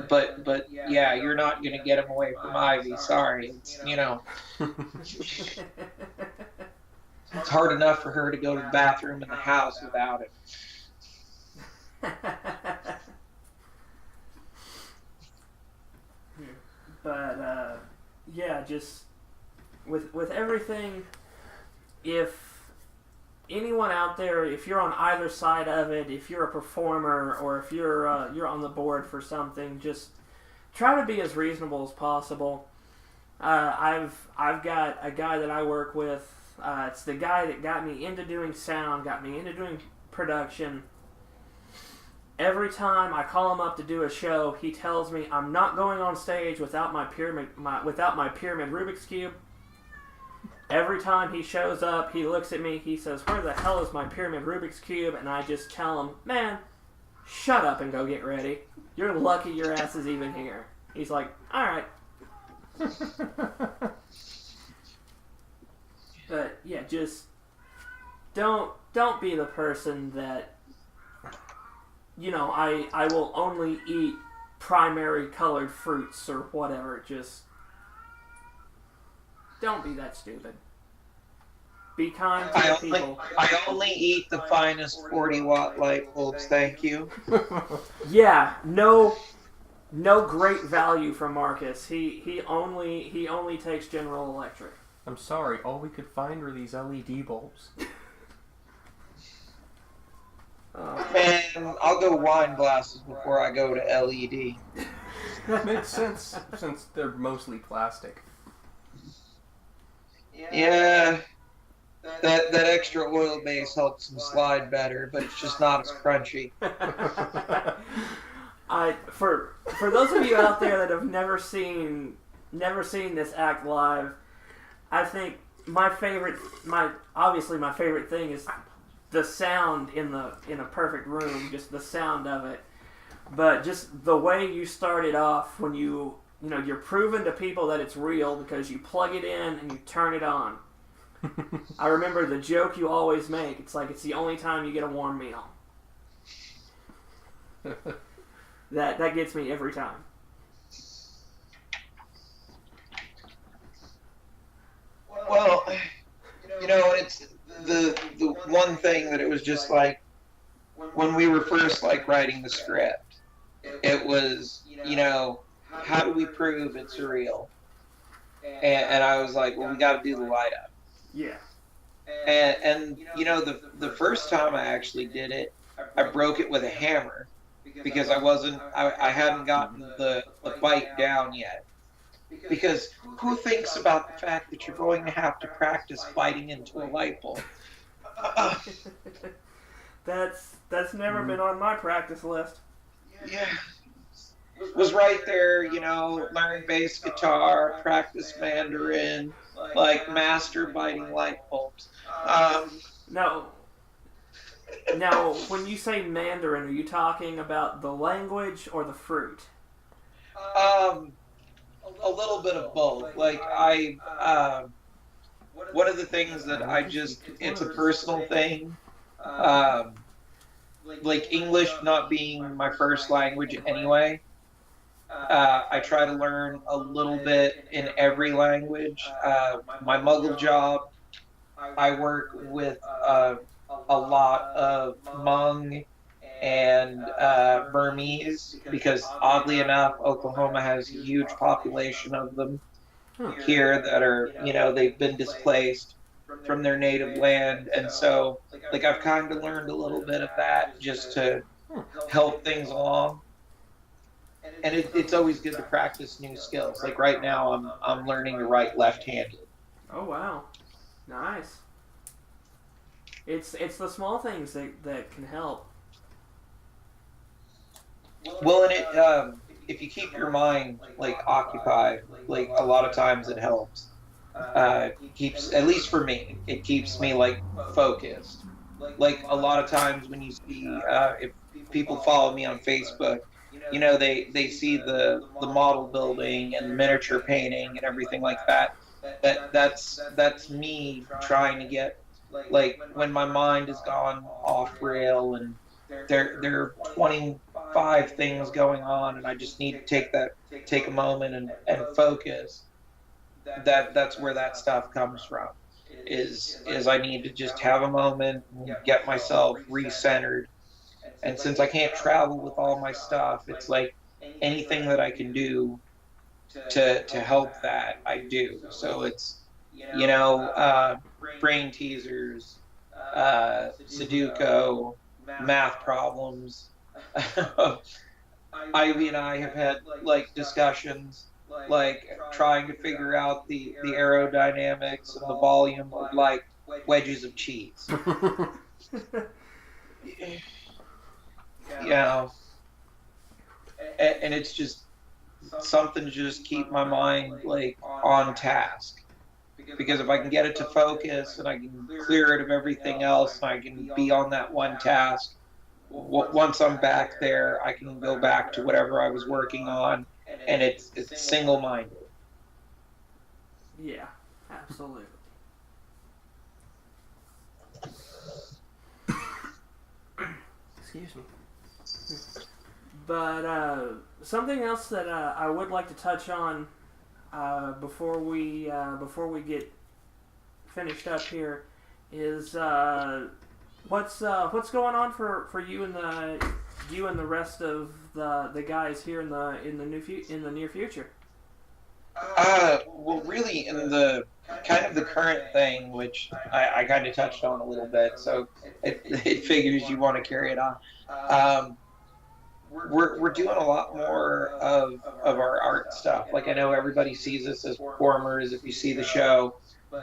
but yeah, you're not gonna get him away from Ivy. Sorry, it's, it's hard enough for her to go to the bathroom in the house without it. But yeah, just with everything, if anyone out there, if you're on either side of it, if you're a performer or if you're on the board for something, just try to be as reasonable as possible. I've got a guy that I work with. It's the guy that got me into doing sound, got me into doing production. Every time I call him up to do a show, he tells me I'm not going on stage without my pyramid Rubik's Cube. Every time he shows up, he looks at me, he says, "Where the hell is my pyramid Rubik's Cube?" And I just tell him, "Man, shut up and go get ready. You're lucky your ass is even here." He's like, "Alright." But yeah, just don't be the person that, I will only eat primary colored fruits or whatever. Just don't be that stupid. Be kind to people. I only eat the finest 40-watt light bulbs, thank you. Yeah, no great value from Marcus. He only takes General Electric. I'm sorry, all we could find were these LED bulbs. Man, I'll go wine glasses before I go to LED. That makes sense, since they're mostly plastic. Yeah, that extra oil base helps them slide better, but it's just not as crunchy. For those of you out there that have never seen this act live, I think my favorite thing is the sound in a perfect room, just the sound of it. But just the way you started off when you're proving to people that it's real because you plug it in and you turn it on. I remember the joke you always make. It's like it's the only time you get a warm meal. That gets me every time. Well, it's the one thing that it was just like when we were first like writing the script, it was, how do we prove it's real? And I was like, well, we got to do the light up. Yeah. And the first time I actually did it, I broke it with a hammer because I hadn't gotten the bite down yet. Because who thinks about the fact that you're going to have to practice biting into a light bulb? That's never been on my practice list. Yeah. was right there, learn bass guitar, practice Mandarin, like masturbating light bulbs. Now, now, when you say Mandarin, are you talking about the language or the fruit? Um, a little bit of both. Like one of the things that it's a personal thing. Um, like English not being my first language anyway. I try to learn a little bit in every language. My Muggle job, I work with a lot of Hmong and Burmese because oddly enough, Oklahoma has a huge population of them here that are, they've been displaced from their native land. And so, like, I've kind of learned a little bit of that just to help things along. And it's always good to practice new skills. Like right now, I'm learning to write left-handed. Oh wow, nice. It's the small things that can help. Well, and if you keep your mind like occupied, like a lot of times it helps. Keeps, at least for me, it keeps me like focused. Like a lot of times when you see if people follow me on Facebook, they see the model building and miniature painting and everything like that. That's me trying to get, like, when my mind has gone off rail and there are 25 things going on and I just need to take a moment and focus. That's where that stuff comes from. Is I need to just have a moment and get myself recentered. And since I can't travel with all my stuff, it's like anything that I can do to help that, I do. So it's, brain teasers, Sudoku, math problems. Ivy and I have had like discussions, like trying to figure out the aerodynamics and the volume of like wedges of cheese. And it's just something to just keep my mind like on task. Because if I can get it to focus and I can clear it of everything else and I can be on that one task, once I'm back there, I can go back to whatever I was working on, and it's single-minded. Yeah, absolutely. Excuse me. But something else that I would like to touch on before we get finished up here is what's going on for you and the rest of the guys here in the near future. Well, really, in the kind of the current thing, which I kind of touched on a little bit, so it figures you want to carry it on. We're doing a lot more of our art stuff. Like, I know everybody sees us as performers if you see the show,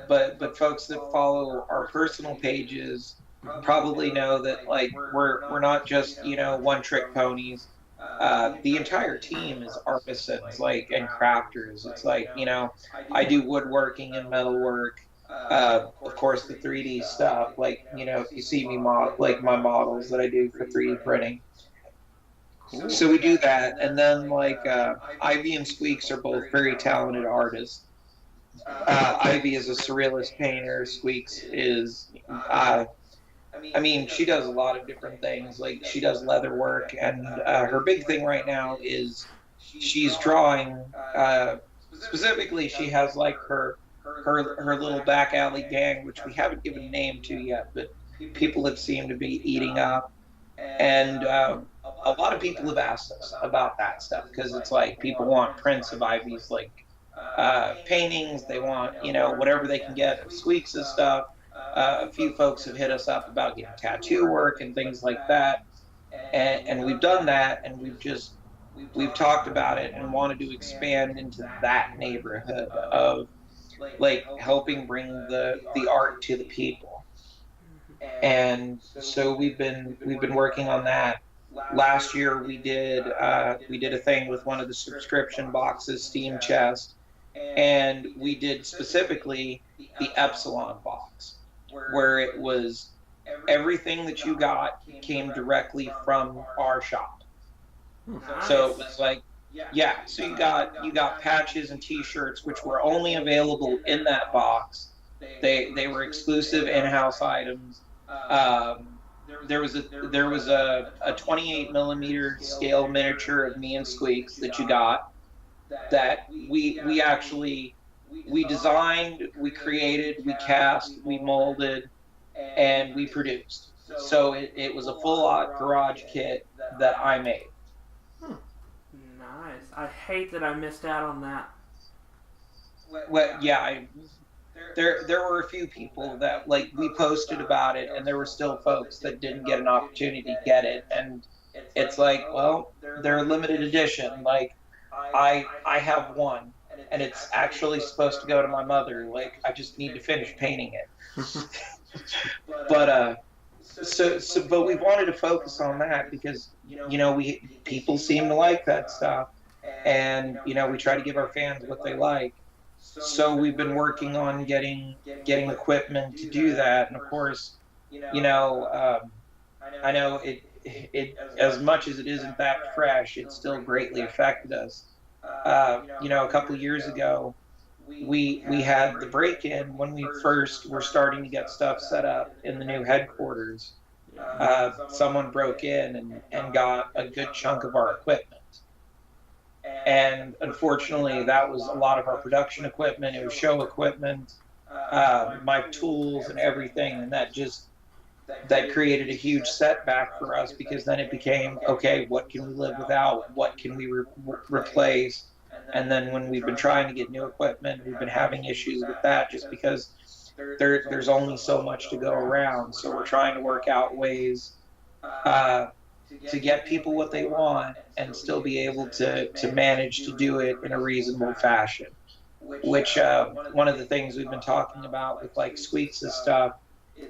but folks that follow our personal pages probably know that, like, we're not just, one trick ponies. The entire team is artisans, like, and crafters. It's like, I do woodworking and metalwork. Of course, the 3D stuff, like, if you see me like my models that I do for 3D printing. Cool. So we do that, and then like Ivy and Squeaks are both very talented artists. Ivy is a surrealist painter. Squeaks is, she does a lot of different things. Like, she does leather work, and her big thing right now is she's drawing. Specifically, she has like her little back alley gang, which we haven't given a name to yet, but people have seemed to be eating up. And a lot of people have asked us about that stuff because it's like people want prints of Ivy's like paintings. They want whatever they can get of Squeaks' stuff. A few folks have hit us up about getting tattoo work and things like that, and we've done that, and we've talked about it and wanted to expand into that neighborhood of like helping bring the art to the people. And so we've been working on that. last year we did a thing with one of the subscription boxes, Steam Chest, and we did specifically the Epsilon box, where it was everything that you got came directly from our shop. Nice. So it was like, yeah, so you got patches and T-shirts, which were only available in that box. They were exclusive in-house items. There was a 28 millimeter scale miniature of me and Squeaks that you got, that we actually designed, we created, we cast, we molded, and we produced. So it was a full garage kit that I made. Nice. I hate that I missed out on that. Well, yeah, there were a few people that, like, we posted about it, and there were still folks that didn't get an opportunity to get it, and it's like, well, they're a limited edition. Like, I have one, and it's actually supposed to go to my mother. Like, I just need to finish painting it. But but we wanted to focus on that because people seem to like that stuff, and we try to give our fans what they like. So we've been working on getting equipment to do that, and of course, I know it as much as it isn't that fresh, it still greatly affected us. A couple of years ago, we had the break-in when we first were starting to get stuff set up in the new headquarters. Someone broke in and got a good chunk of our equipment. And unfortunately, that was a lot of our production equipment. It was show equipment, my tools and everything. And that created a huge setback for us, because then it became, okay, what can we live without? What can we replace? And then when we've been trying to get new equipment, we've been having issues with that, just because there's only so much to go around. So we're trying to work out ways to get people what they want and still be able to manage to do it in a reasonable fashion. Which one of the things we've been talking about with, like, Squeaks' stuff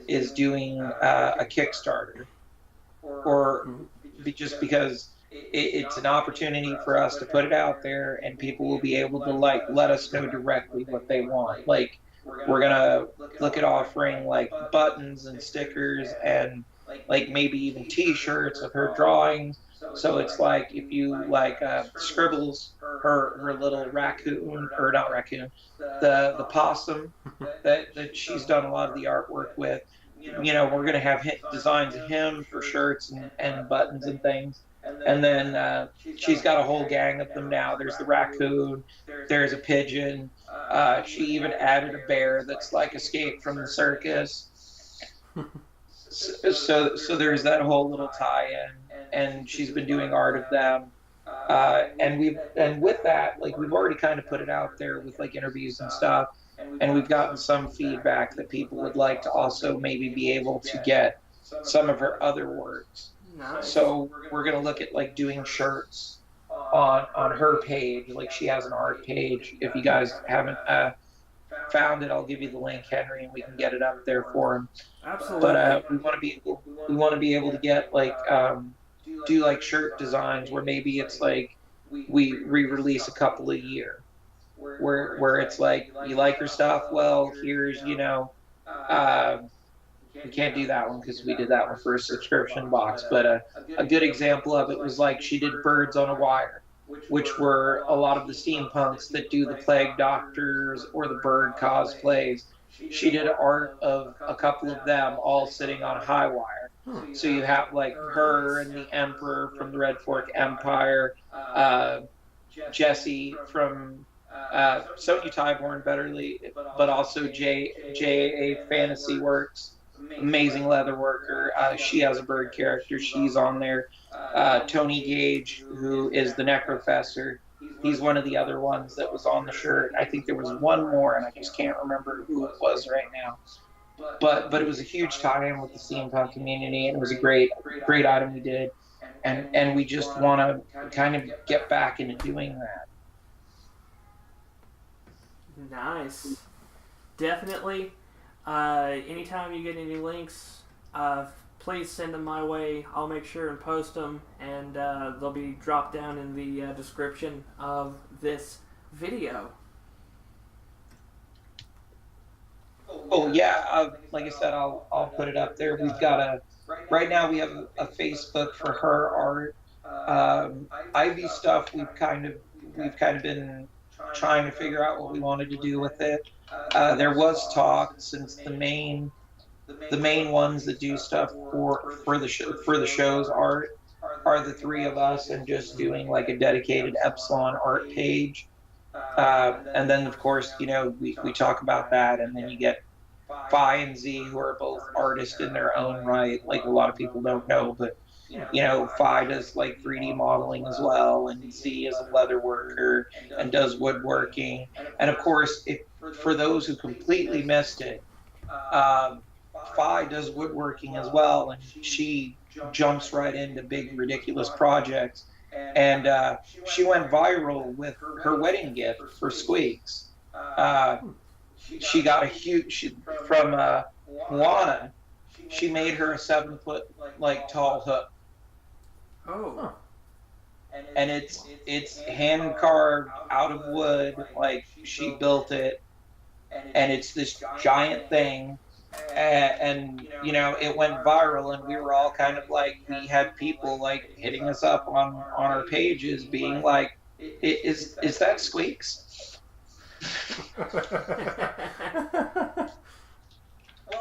is doing a Kickstarter, or just because it's an opportunity for us to put it out there, and people will be able to, like, let us know directly what they want. Like, we're gonna look at offering, like, buttons and stickers and, like, maybe even T-shirts of her drawings. So it's like, if you like scribbles her little raccoon, or not raccoon, the possum that she's done a lot of the artwork with, we're gonna have designs of him for shirts and buttons and things. And then she's got a whole gang of them now. There's the raccoon, there's a pigeon. She even added a bear that's like escaped from the circus. So there's that whole little tie-in, and she's been doing art of them. And with that, like, we've already kind of put it out there with, like, interviews and stuff, and we've gotten some feedback that people would like to also maybe be able to get some of her other works. Nice. So we're gonna look at, like, doing shirts on her page. Like, she has an art page. If you guys haven't found it, I'll give you the link, Henry, and we can get it up there for him. Absolutely. But we want to be able to get, like, do, like, shirt designs where maybe it's like we re-release a couple a year, where it's like, you like her stuff, well, here's, we can't do that one because we did that one for a subscription box, but a good example of it was, like, she did Birds on a Wire, which were a lot of the steampunks that do the Plague Doctors or the bird cosplays. She did art of a couple of them all sitting on a high wire. So you have, like, her and the Emperor from the Red Fork Empire, Jesse from Sonya Tyborn Betterly, but also J.A. Fantasy Works, amazing leather worker. She has a bird character. She's on there. Tony Gage, who is the Necrofessor, he's one of the other ones that was on the shirt. I think there was one more, and I just can't remember who it was right now. But it was a huge tie-in with the steampunk community, and it was a great item we did. And we just want to kind of get back into doing that. Nice. Definitely. Anytime you get any links, please send them my way. I'll make sure and post them, and they'll be dropped down in the description of this video. Oh yeah, like I said, I'll put it up there. We've got right now we have a Facebook for her art. Ivy stuff we've kind of been trying to figure out what we wanted to do with it. There was talk, since the main ones that do stuff for the show's art are the three of us, and just doing like a dedicated Epsilon art page. And then of course, we talk about that, and then you get Phi and Z, who are both artists in their own right. Like, a lot of people don't know, but Phi does like 3D modeling as well, and Z is a leather worker and does woodworking. And of course, for those who completely missed it, Phi does woodworking as well, and she jumps right into big, ridiculous projects. And she went viral with her wedding gift for Squeaks. She got a huge, from Juana, she made her a 7-foot like tall hook. Oh. And it's hand carved out of wood, like she built it, and it's this giant thing. And it went viral, and we were all kind of like, we had people like hitting us up on our pages being like, is that Squeaks?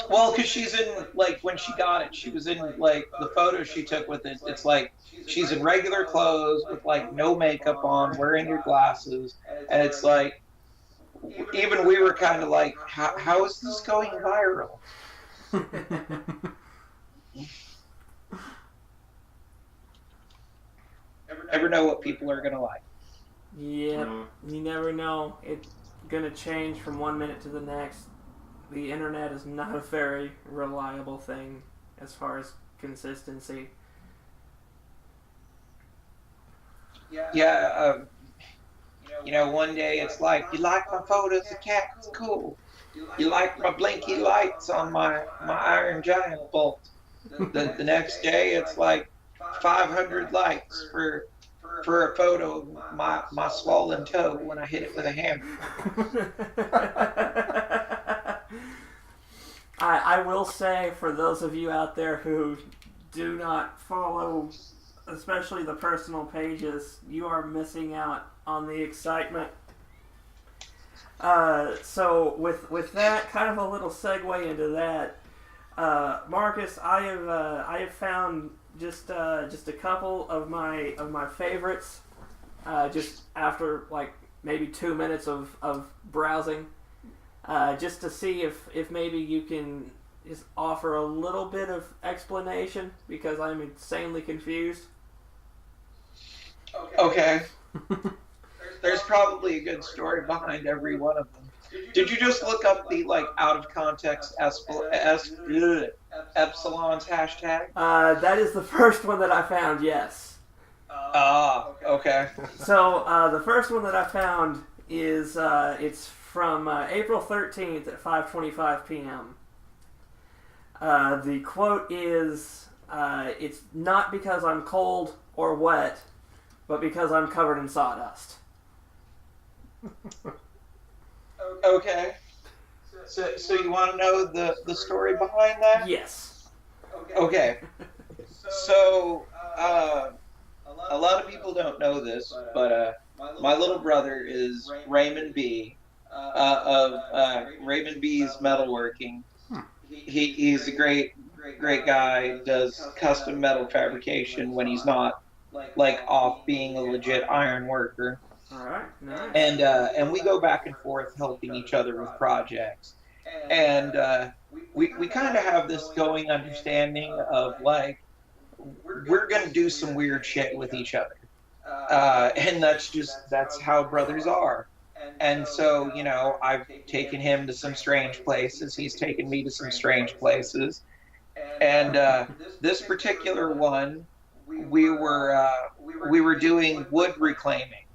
Well, because she's in, like, when she got it, she was in, like, the photos she took with it, it's like she's in regular clothes with like no makeup on, wearing her glasses, and it's like, even we were kind of like, how is this going viral? Never know what people are gonna like. Yeah, you never know. It's gonna change from one minute to the next. The internet is not a very reliable thing as far as consistency. Yeah, one day it's like, you like my photos of cats? Cool. You like my blinky lights on my Iron Giant bolt? The next day it's like 500 likes for a photo of my swollen toe when I hit it with a hammer. I will say, for those of you out there who do not follow, especially the personal pages, you are missing out on the excitement. So with that, kind of a little segue into that, Marcus, I have found just a couple of my favorites, just after like maybe 2 minutes of browsing, just to see if maybe you can just offer a little bit of explanation, because I'm insanely confused. Okay. There's probably a good story behind every one of them. Did you just look up the like out of context Epsilon's hashtag? That is the first one that I found. Yes. Okay. So the first one that I found is it's from April 13th at 5:25 p.m. The quote is, "It's not because I'm cold or wet, but because I'm covered in sawdust." Okay. So you want to know the story behind that? Yes. Okay. So a lot of people don't know this, but my little brother is Raymond B. Of Raymond B's Metalworking. He's a great guy. Does custom metal fabrication when he's not like off being a legit iron worker. All right. Nice. And we go back and forth helping each other with projects. And we kind of have this going understanding of like, we're going to do some weird shit with each other. And that's how brothers are. And so, I've taken him to some strange places. He's taken me to some strange places. And this particular one, we were doing wood reclaiming.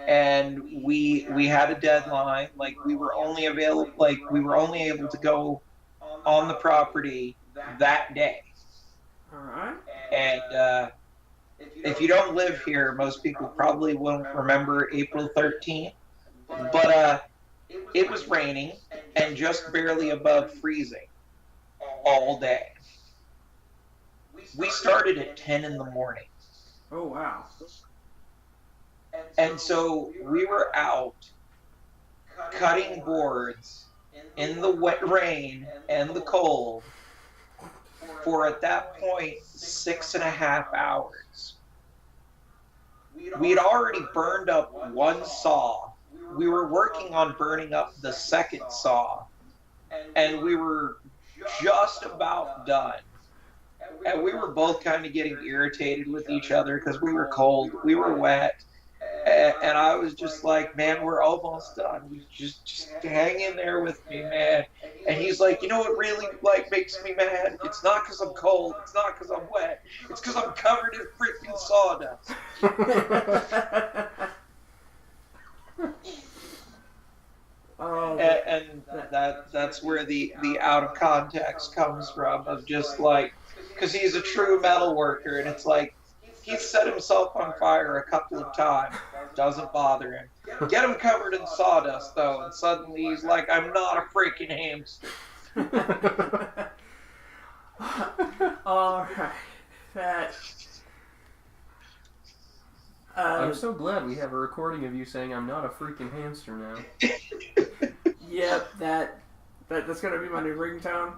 And we had a deadline. Like, we were only able to go on the property that day. All right. And if you don't live here, most people probably won't remember April 13th. But it was raining and just barely above freezing all day. We started at 10 in the morning. Oh, wow. And so we were out cutting boards in the wet rain and the cold for, at that point, 6.5 hours. We had already burned up one saw. We were working on burning up the second saw, and we were just about done. And we were both kind of getting irritated with each other because we were cold, we were wet, and I was just like, man, we're almost done. We just hang in there with me, man. And he's like, you know what really makes me mad? It's not because I'm cold. It's not because I'm wet. It's because I'm covered in freaking sawdust. And that's where the out of context comes from, of just like, because he's a true metal worker, and it's like, he's set himself on fire a couple of times. Doesn't bother him. Get him covered in sawdust, though, and suddenly he's like, I'm not a freaking hamster. All right. I'm so glad we have a recording of you saying I'm not a freaking hamster now. Yep, that's gonna be my new ringtone.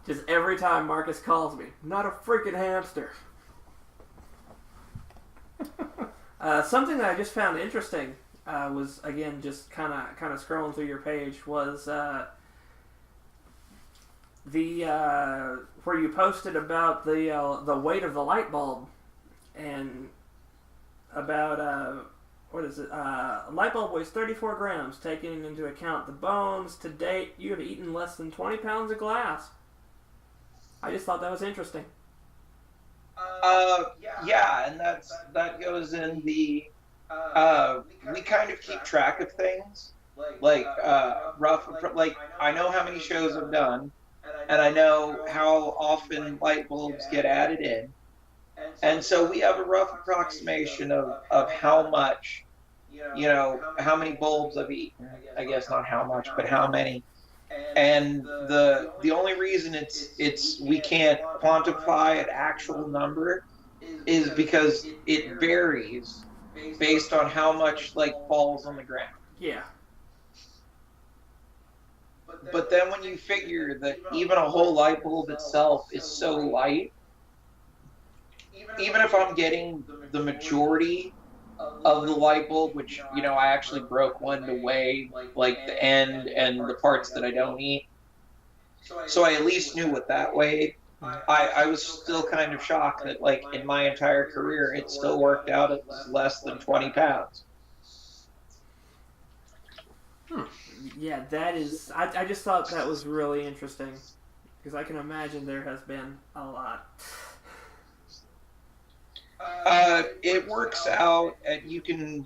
Just every time Marcus calls me, not a freaking hamster. Something that I just found interesting was, again, just kind of scrolling through your page, was the where you posted about the weight of the light bulb, and about what is it? A light bulb weighs 34 grams, taking into account the bones. To date, you have eaten less than 20 pounds of glass. I just thought that was interesting. Yeah, and that goes in the we kind of keep track of things, like I know how many shows I've done, and I know how often light bulbs get added in, and so we have a rough approximation of how much, how many bulbs I've eaten. I guess not how much, but how many. And the only reason it's we can't quantify an actual number is because it varies based on how much falls on the ground. Yeah. But then when you figure that even a whole light bulb itself is so light, even if I'm getting the majority of the light bulb, which, I actually broke one to weigh the end and the parts that I don't eat, so I at least knew what that weighed. I was still kind of shocked that in my entire career it still worked out at less than 20 pounds. Yeah, that is. I just thought that was really interesting, because I can imagine there has been a lot. It works out, and you can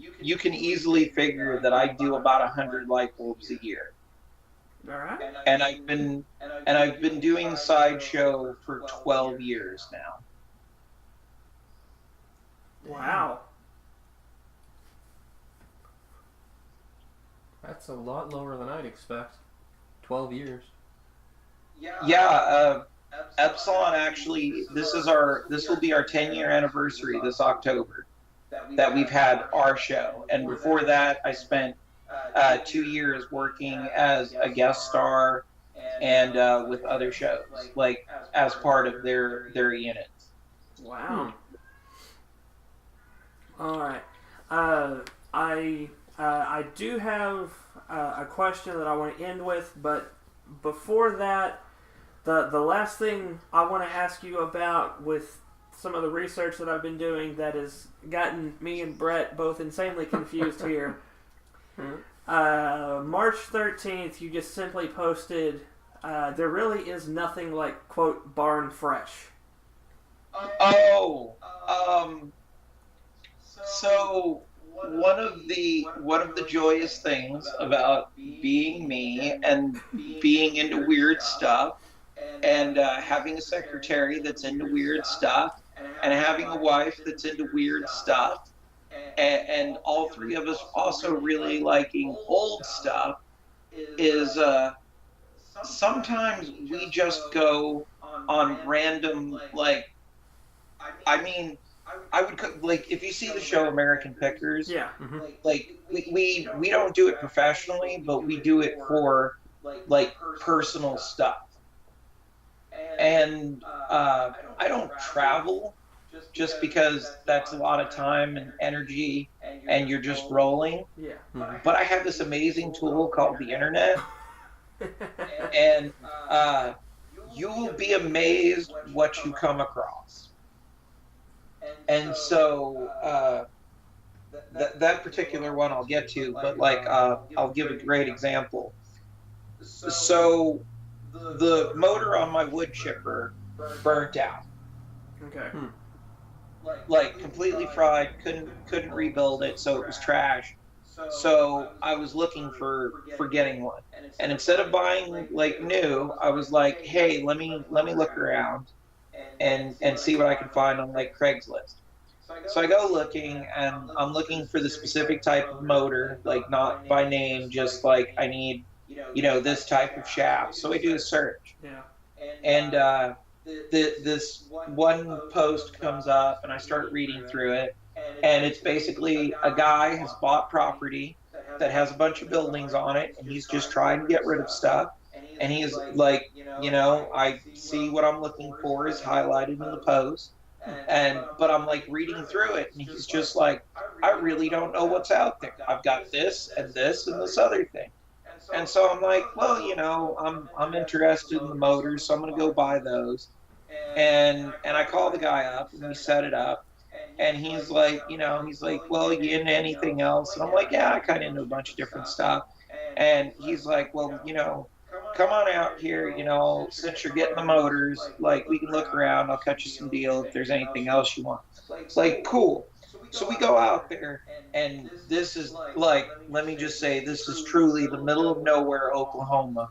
easily figure that I do about 100 light bulbs a year. All right. And I've been doing Sideshow for 12 years now. Wow. That's a lot lower than I'd expect. 12 years. Yeah, Epsilon actually, this will be our 10-year anniversary this October that we've had our show. And before that, I spent 2 years working as a guest star and with other shows, as part of their units. Wow. All right. I do have a question that I want to end with, but before that, the last thing I want to ask you about, with some of the research that I've been doing that has gotten me and Brett both insanely confused here. March 13th, you just simply posted, there really is nothing like, quote, barn fresh. So one of the joyous things about being me and being into weird stuff and having a secretary that's into weird stuff, and having a wife that's into weird stuff, and all three of us also really liking old stuff, is sometimes we just go on random, like, I mean, I would, like, if you see the show American Pickers, Yeah. like we don't do it professionally, but we do it for like personal stuff. And I don't travel just because that's a lot of time and energy, and you're just rolling. Yeah. But I have this amazing tool called the internet, and you will be amazed what you come across. And so that particular one I'll get to, but like I'll give a great example. So the motor on my wood chipper burnt out, Okay. like completely fried. Couldn't rebuild it, so it was trash. So I was looking for getting one, and instead of buying like new, I was like, hey, let me look around and see what I can find on like Craigslist. So I go looking, and I'm looking for the specific type of motor, like not by name, just like I need, this type of shaft. So I do a search, Yeah. and this one post comes up, and I start reading through it, and it's basically a guy has bought property that has a bunch of buildings on it, and he's just trying to get rid of stuff. And he's like, I see what I'm looking for is highlighted in the post. But I'm like reading through it, and he's just like, I really don't know what's out there. I've got this and this and this other thing. And so I'm like, well, I'm interested in the motors, so I'm going to go buy those. And I call the guy up, and we set it up. And he's like, well, you into anything else? And I'm like, yeah, I kind of into a bunch of different stuff. And he's like, well, come on out here, since you're getting the motors, like, we can look around, I'll cut you some deal if there's anything else you want. It's like, cool. So we go out there, and this is like, let me just say, this is truly the middle of nowhere, Oklahoma.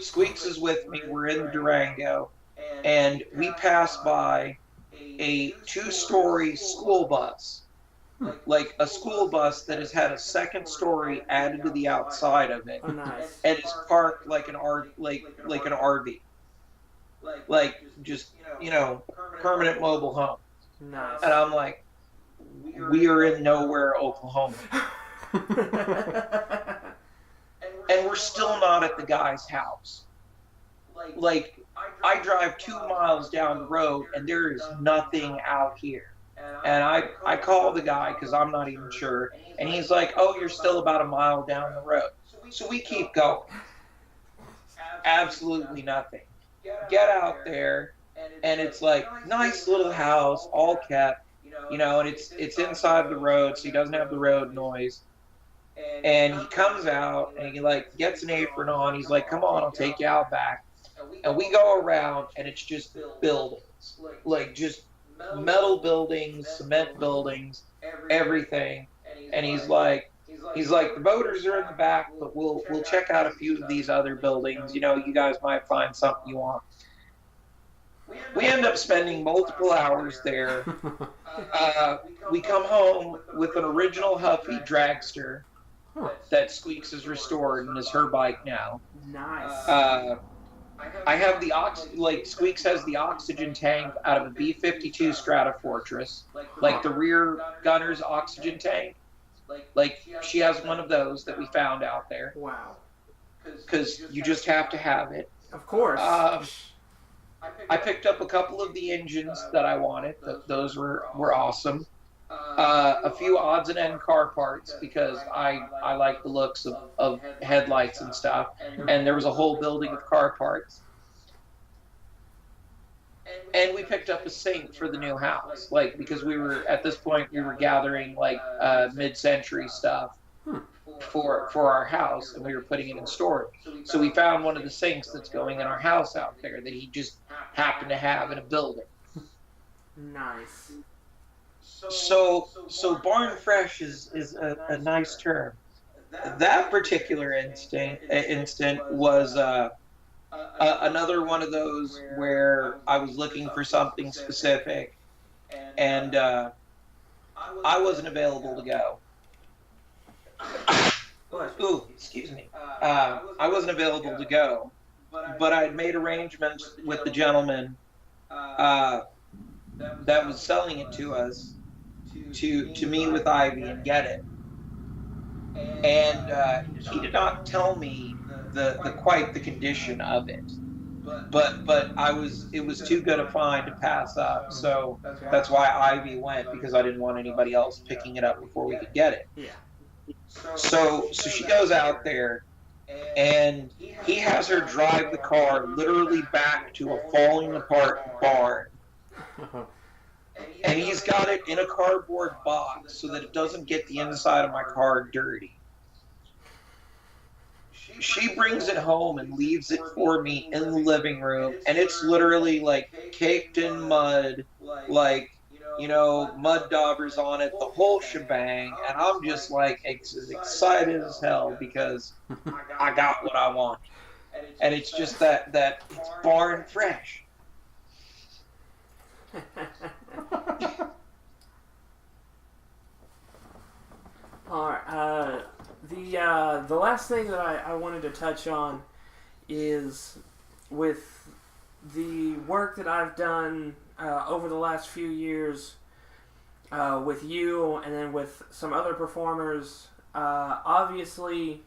Squeaks is with me, we're in Durango, and we pass by a 2-story school bus. Like a school bus that has had a second story added to the outside of it, Oh, nice. and it's parked like an RV, like just permanent mobile home. Nice. And I'm like, we are in nowhere, Oklahoma, and we're still not at the guy's house. Like, I drive 2 miles down the road, and there is nothing out here. And I call the guy because I'm not even sure. And he's like, oh, you're still about a mile down the road. So we keep going. Absolutely nothing. Get out there, and it's like, nice little house, all kept, and it's inside the road, so he doesn't have the road noise. And he comes out, and he like gets an apron on. He's like, come on, I'll take you out back. And we go around, and it's just buildings, like just metal buildings, cement buildings, everything. And he's like, the motors are in the back, but we'll check out a few of these other buildings. You guys might find something you want. We end up spending multiple hours there. We come home with an original Huffy dragster that Squeaks has restored and is her bike now. Nice. I have Squeaks has the oxygen tank out of a B-52 Stratofortress, like the rear gunner's oxygen tank. Like, she has one of those that we found out there. Wow. Because you just have to have it. Of course. I picked up a couple of the engines that I wanted. Those were awesome. A few odds and end car parts because I like the looks of headlights and stuff. And there was a whole building of car parts. And we picked up a sink for the new house, like, because at this point we were gathering like mid-century stuff for our house, and we were putting it in storage. So we found one of the sinks that's going in our house out there that he just happened to have in a building. Nice. So barn fresh is a nice term. That particular instant was Another one of those where I was looking for something specific, and I wasn't available to go. Ooh, excuse me. I wasn't available to go, but I had made arrangements with the gentleman that was selling it to us to meet with Ivy and get it. And he did not tell me the quite the condition of it. But it was too good a find to pass up. So that's why Ivy went, because I didn't want anybody else picking it up before we could get it. Yeah. So she goes out there, and he has her drive the car literally back to a falling apart barn. And he's got it in a cardboard box so that it doesn't get the inside of my car dirty. She brings it home and leaves it for me in the living room, and it's literally like caked in mud, like, mud daubers on it, the whole shebang. And I'm just like as excited as hell because I got what I want. And it's just that it's barn fresh. All right. The last thing that I wanted to touch on is with the work that I've done over the last few years with you and then with some other performers. Obviously,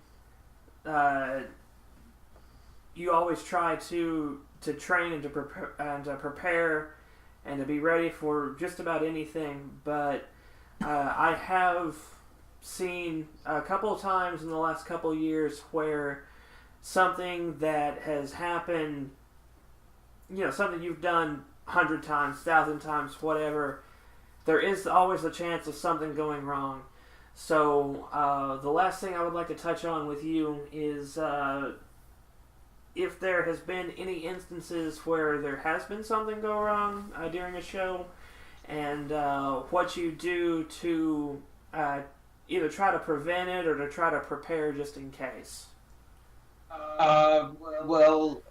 you always try to train and to prepare and to be ready for just about anything, but I have seen a couple of times in the last couple of years where something that has happened, something you've done 100 times, 1,000 times, whatever, there is always a chance of something going wrong. So the last thing I would like to touch on with you is if there has been any instances where there has been something go wrong during a show, and what you do to either try to prevent it or to try to prepare just in case. Well,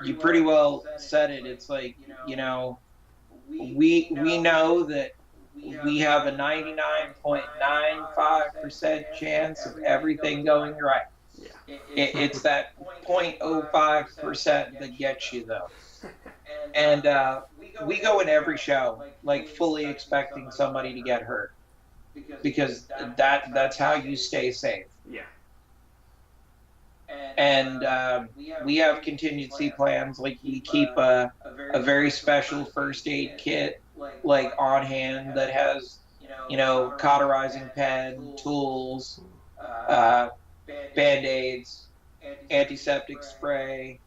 you pretty well said it. It's like, we know that we have a 99.95% chance of everything going right. Yeah. It's that 0.05% that gets you, though. And we go in every show like fully expecting somebody to get hurt, because that's how you stay safe. Yeah. And we have contingency plans. Like, we keep a very special first aid kit like on hand that has cauterizing pen, tools, Band-Aids, antiseptic spray,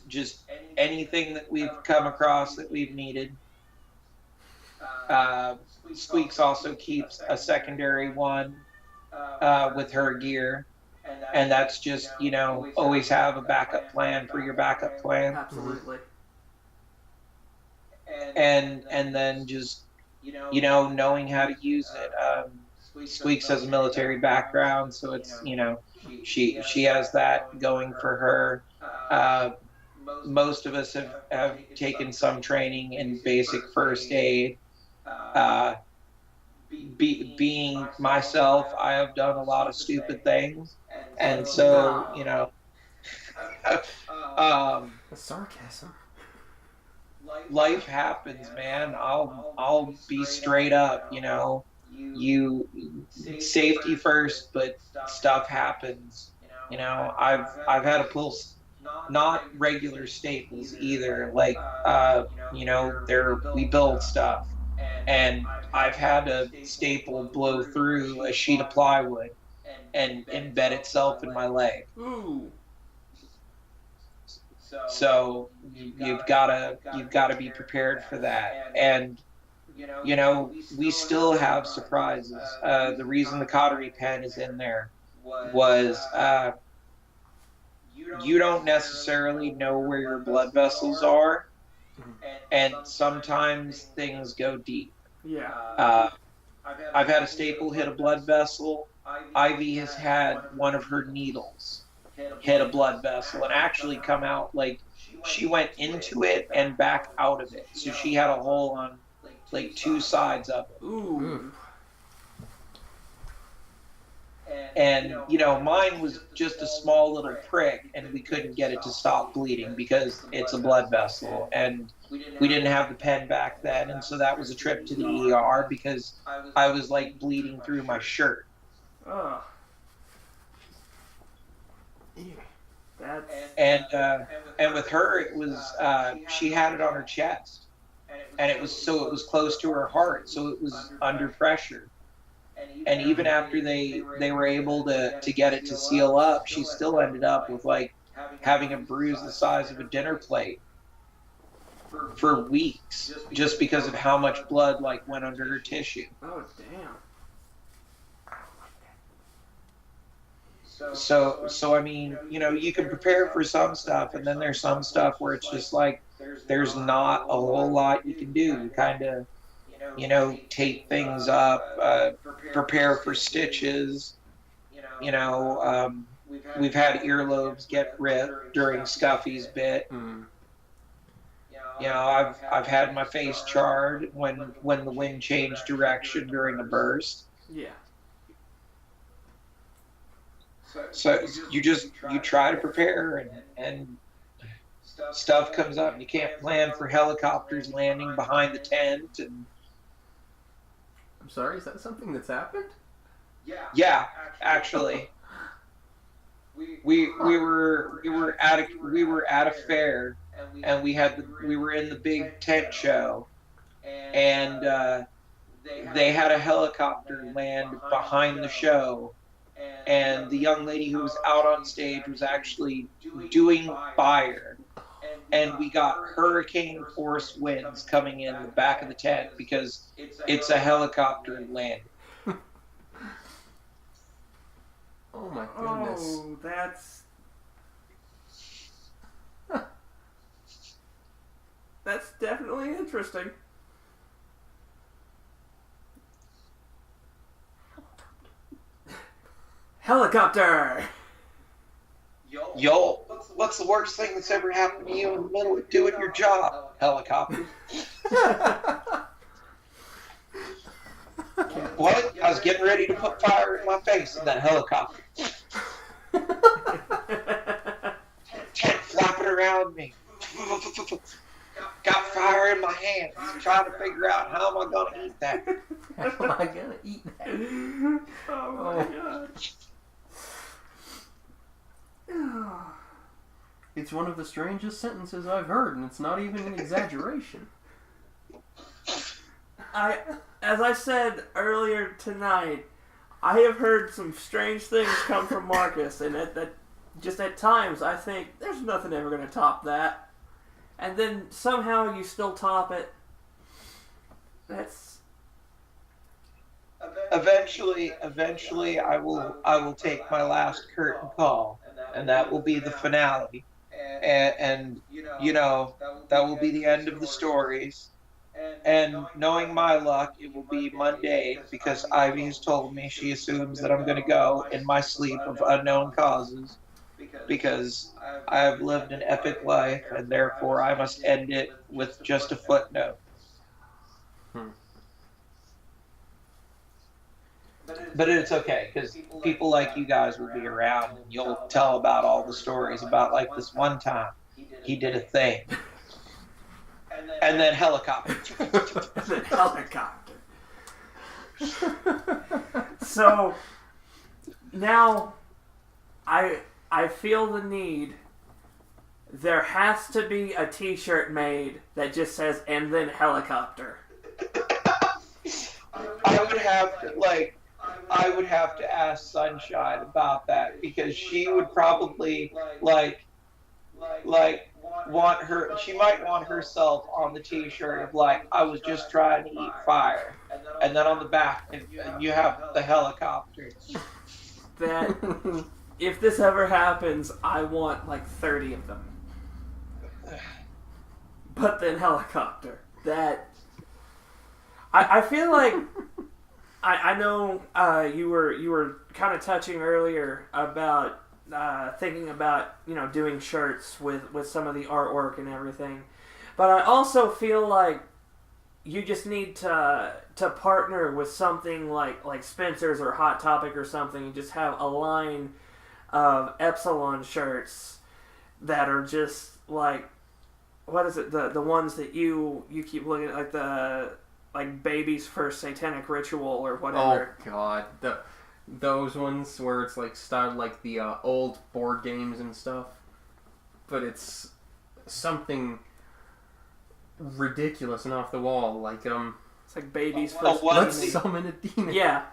just anything that we've come across that we've needed. Squeaks also keeps a secondary one with her gear, and that's just, always have a backup plan for your backup plan. Absolutely. And then just, knowing how to use it. Squeaks has a military background, so it's, she has that going for her. Most of us have taken some training in basic first aid. Being myself, I have done a lot of stupid things, and so, The sarcasm. life happens, man. I'll be straight up, you safety first, but stuff happens. I've had to pull not regular staples either, like we build stuff, and I've had to staple blow through a sheet of plywood and embed itself in my leg. Ooh. So you've gotta be prepared for that. And we still have surprises. The reason the cautery pen is in there was you don't necessarily know where your blood vessels are, and sometimes things go deep. Yeah. I've had a staple hit a blood vessel. Ivy has had one of her needles hit a blood vessel and actually come out like she went into it and back out of it. So she had a hole on like two sides of it. Ooh. And mine was just a small little prick, and we couldn't get it to stop bleeding because it's a blood vessel, and we didn't have the pen back then, and so that was a trip to the ER because I was like bleeding through my shirt. Ugh. That's... And with her, it was she had it on her chest, and it was close to her heart, so it was under pressure. And even after they were able to get it to seal up, she still ended up with like having a bruise the size of a dinner plate for weeks, just because of how much blood like went under her tissue. Oh damn. So I mean, you can prepare for some stuff, and then there's some stuff where it's just like there's not a whole lot you can do. You kind of tape things up, prepare for stitches. We've had earlobes get ripped during Scuffy's bit. I've had my face charred when the wind changed direction during a burst. Yeah. So you try to prepare, and stuff comes up. You can't plan for helicopters landing behind the tent. And I'm sorry, is that something that's happened? yeah, actually, we were at a fair, and we were in the big tent show, and they had a helicopter land behind the show. And the young lady who was out on stage was actually doing fire. And we got hurricane force winds coming in the back of the tent because it's a helicopter landing. Oh my goodness. Oh, that's definitely interesting. Helicopter! Yo, what's the worst thing that's ever happened to you in the middle of doing your job? Helicopter. What? I was getting ready to put fire in my face in that helicopter. Tent flapping around me. Got fire in my hands. Trying to figure out how am I going to eat that. How am I going to eat that? Oh my god. It's one of the strangest sentences I've heard, and it's not even an exaggeration. As I said earlier tonight, I have heard some strange things come from Marcus, and just at times I think there's nothing ever going to top that, and then somehow you still top it. That's... Eventually, I will take my last curtain call, and that will be the finale, and that will be the end of the stories. And knowing my luck, it will be Monday because Ivy has told me she assumes that I'm going to go in my sleep of unknown causes because I have lived an epic life, and therefore I must end it with just a footnote. But it's okay, because people like you guys will be around, and you'll tell about all the stories about, like, this one time he did a thing. And then helicopter. Helicopter. So, now, I feel the need. There has to be a t-shirt made that just says, and then helicopter. I would have to ask Sunshine about that, because she would probably she might want herself on the t-shirt of like, I was just trying to eat fire, and then on the back you have the helicopter. That if this ever happens, I want like 30 of them. But then helicopter. That I feel like I know you were kind of touching earlier about thinking about doing shirts with some of the artwork and everything. But I also feel like you just need to partner with something like Spencer's or Hot Topic or something, and just have a line of Epsilon shirts that are just like, what is it, the ones that you keep looking at, like baby's first satanic ritual or whatever. Oh god, those ones where it's like styled like the old board games and stuff, but it's something ridiculous and off the wall, like it's like baby's first. Let's summon a demon. Yeah.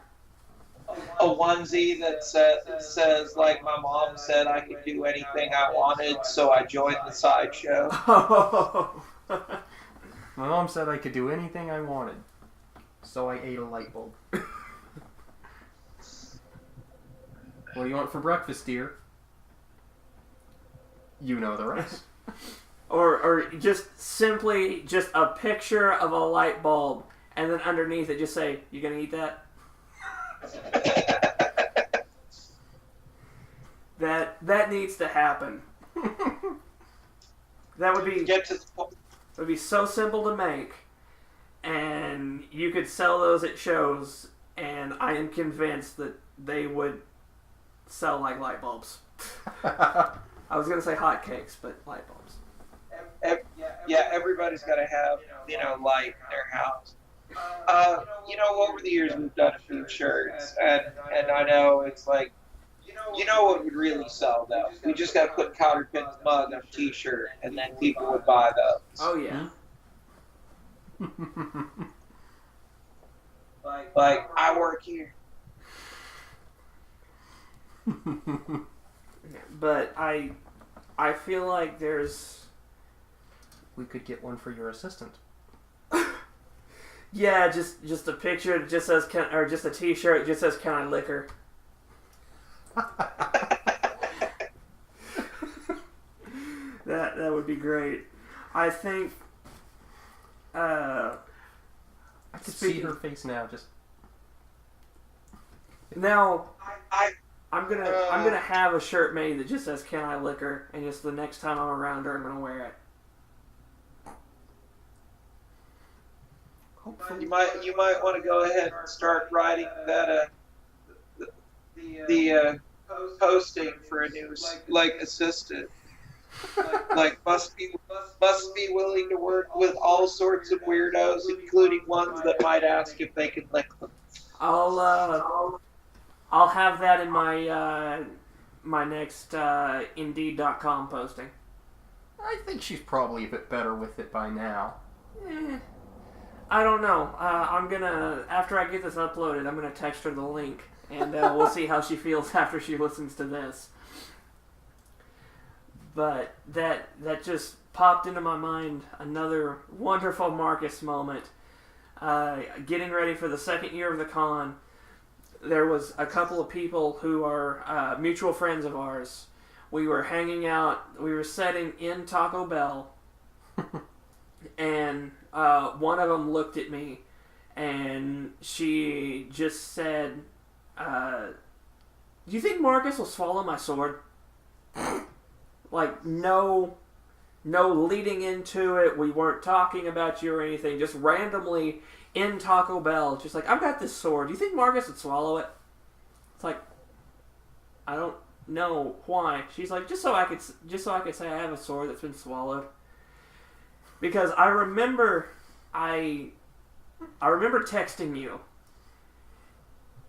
A onesie that says like, my mom said I could do anything I wanted, so I joined the sideshow. My mom said I could do anything I wanted, so I ate a light bulb. What do you want for breakfast, dear? You know the rest. Or just simply just a picture of a light bulb, and then underneath it just say, "You gonna eat that?" That needs to happen. That would be so simple to make, and you could sell those at shows, and I am convinced that they would sell like light bulbs. I was gonna say hotcakes, but light bulbs. Yeah, everybody's got to have light in their house. Over the years we've done a few shirts, and I know it's like, what would really sell though? We just got to put Counterpin's mug on a t-shirt, and then people would buy those. Oh yeah. Like, I work here. But I feel like we could get one for your assistant. Yeah, just a picture. It just says or just a T-shirt. It just says "Can I liquor?" That would be great. I think. I can see her face now. Just now, I'm gonna have a shirt made that just says "Can I liquor?" and just the next time I'm around her, I'm gonna wear it. Hopefully. You might want to go ahead and start writing that the posting for a new assistant. Like must be willing to work with all sorts of weirdos, including ones that might ask if they can lick them. I'll have that in my my next Indeed.com posting. I think she's probably a bit better with it by now. I don't know. I'm gonna, after I get this uploaded, I'm gonna text her the link, and we'll see how she feels after she listens to this. But that just popped into my mind. Another wonderful Marcus moment. Getting ready for the second year of the con, there was a couple of people who are mutual friends of ours. We were hanging out. We were sitting in Taco Bell, and one of them looked at me, and she just said, "Do you think Marcus will swallow my sword?" Like, no leading into it. We weren't talking about you or anything. Just randomly in Taco Bell, just like, "I've got this sword. Do you think Marcus would swallow it?" It's like, I don't know why. She's like, just so I could say I have a sword that's been swallowed. Because I remember texting you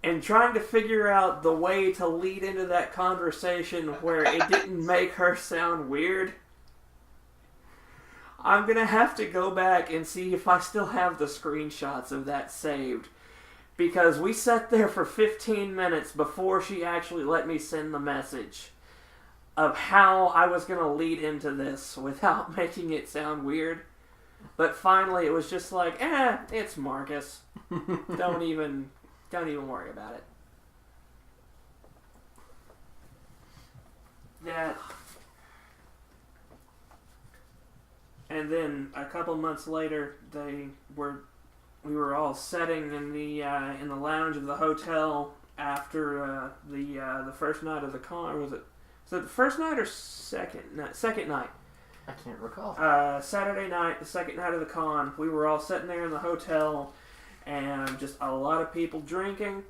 and trying to figure out the way to lead into that conversation where it didn't make her sound weird. I'm going to have to go back and see if I still have the screenshots of that saved. Because we sat there for 15 minutes before she actually let me send the message of how I was going to lead into this without making it sound weird. But finally it was just like, it's Marcus. Don't even worry about it. That. And then a couple months later, we were all sitting in the lounge of the hotel after the first night of the con. Or So the first night or second night? Second night. I can't recall. Saturday night, the second night of the con, we were all sitting there in the hotel, and just a lot of people drinking.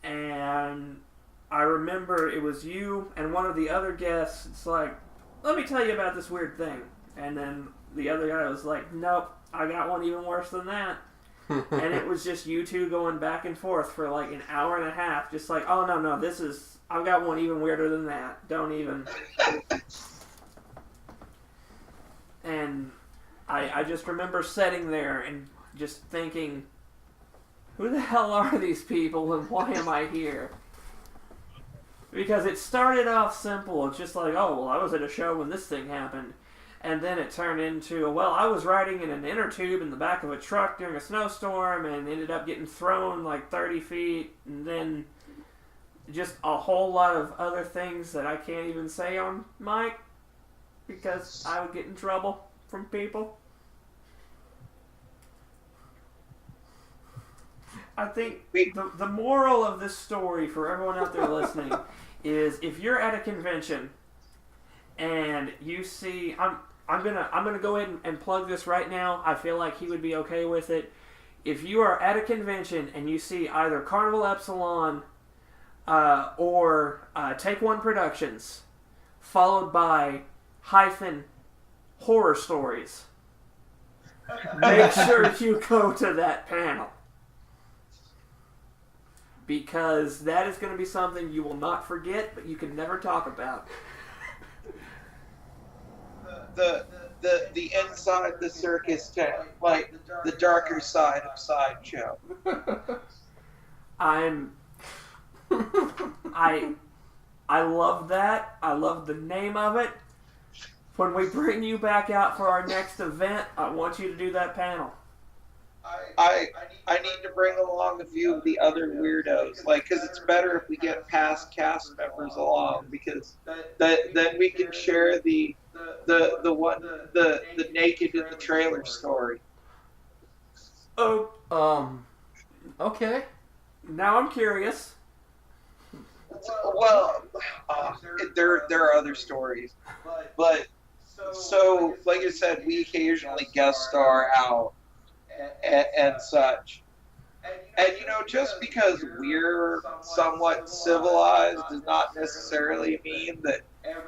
And I remember it was you and one of the other guests. It's like, let me tell you about this weird thing. And then the other guy was like, nope, I got one even worse than that. And it was just you two going back and forth for like an hour and a half, just like, oh no, I've got one even weirder than that. Don't even. And I just remember sitting there and just thinking, who the hell are these people and why am I here? Because it started off simple. It's just like, oh, well, I was at a show when this thing happened. And then it turned into, well, I was riding in an inner tube in the back of a truck during a snowstorm and ended up getting thrown like 30 feet. And then just a whole lot of other things that I can't even say on mic because I would get in trouble from people. I think the moral of this story for everyone out there listening is if you're at a convention and you see, I'm gonna go ahead and plug this right now. I feel like he would be okay with it. If you are at a convention and you see either Carnival Epsilon or Take One Productions, followed by Horror Stories, make sure you go to that panel. Because that is going to be something you will not forget, but you can never talk about. The inside the circus tent, like the darker side of Sideshow. I love that. I love the name of it. When we bring you back out for our next event, I want you to do that panel. I need to bring along a few of the other weirdos, like, because it's better if we get past cast members along, because then we can share the naked in the trailer story. Oh, okay. Now I'm curious. Well, there are other stories, but so like I said, we occasionally guest star out. And such. And, just because we're somewhat civilized does not necessarily mean that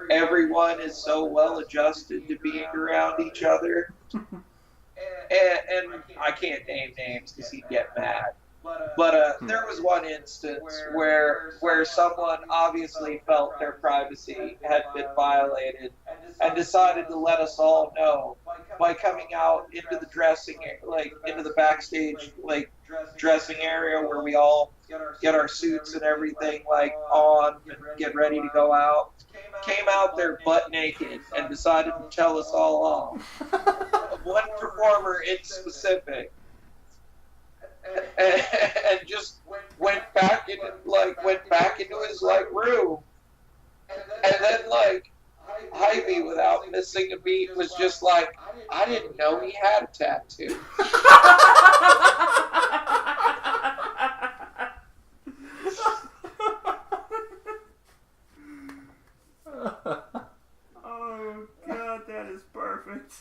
everyone is so well adjusted to being around each other. And I can't name names because he'd get mad. But there was one instance where someone obviously felt their privacy had been violated and decided to let us all know by coming out into the into the backstage dressing area where we all get our suits and everything on and get ready to go out. Came out there butt naked and decided to tell us all off. One performer in specific. And just went back into his room, and then Ivy, without missing a beat, was just like, I didn't know he had a tattoo. Oh God, that is perfect.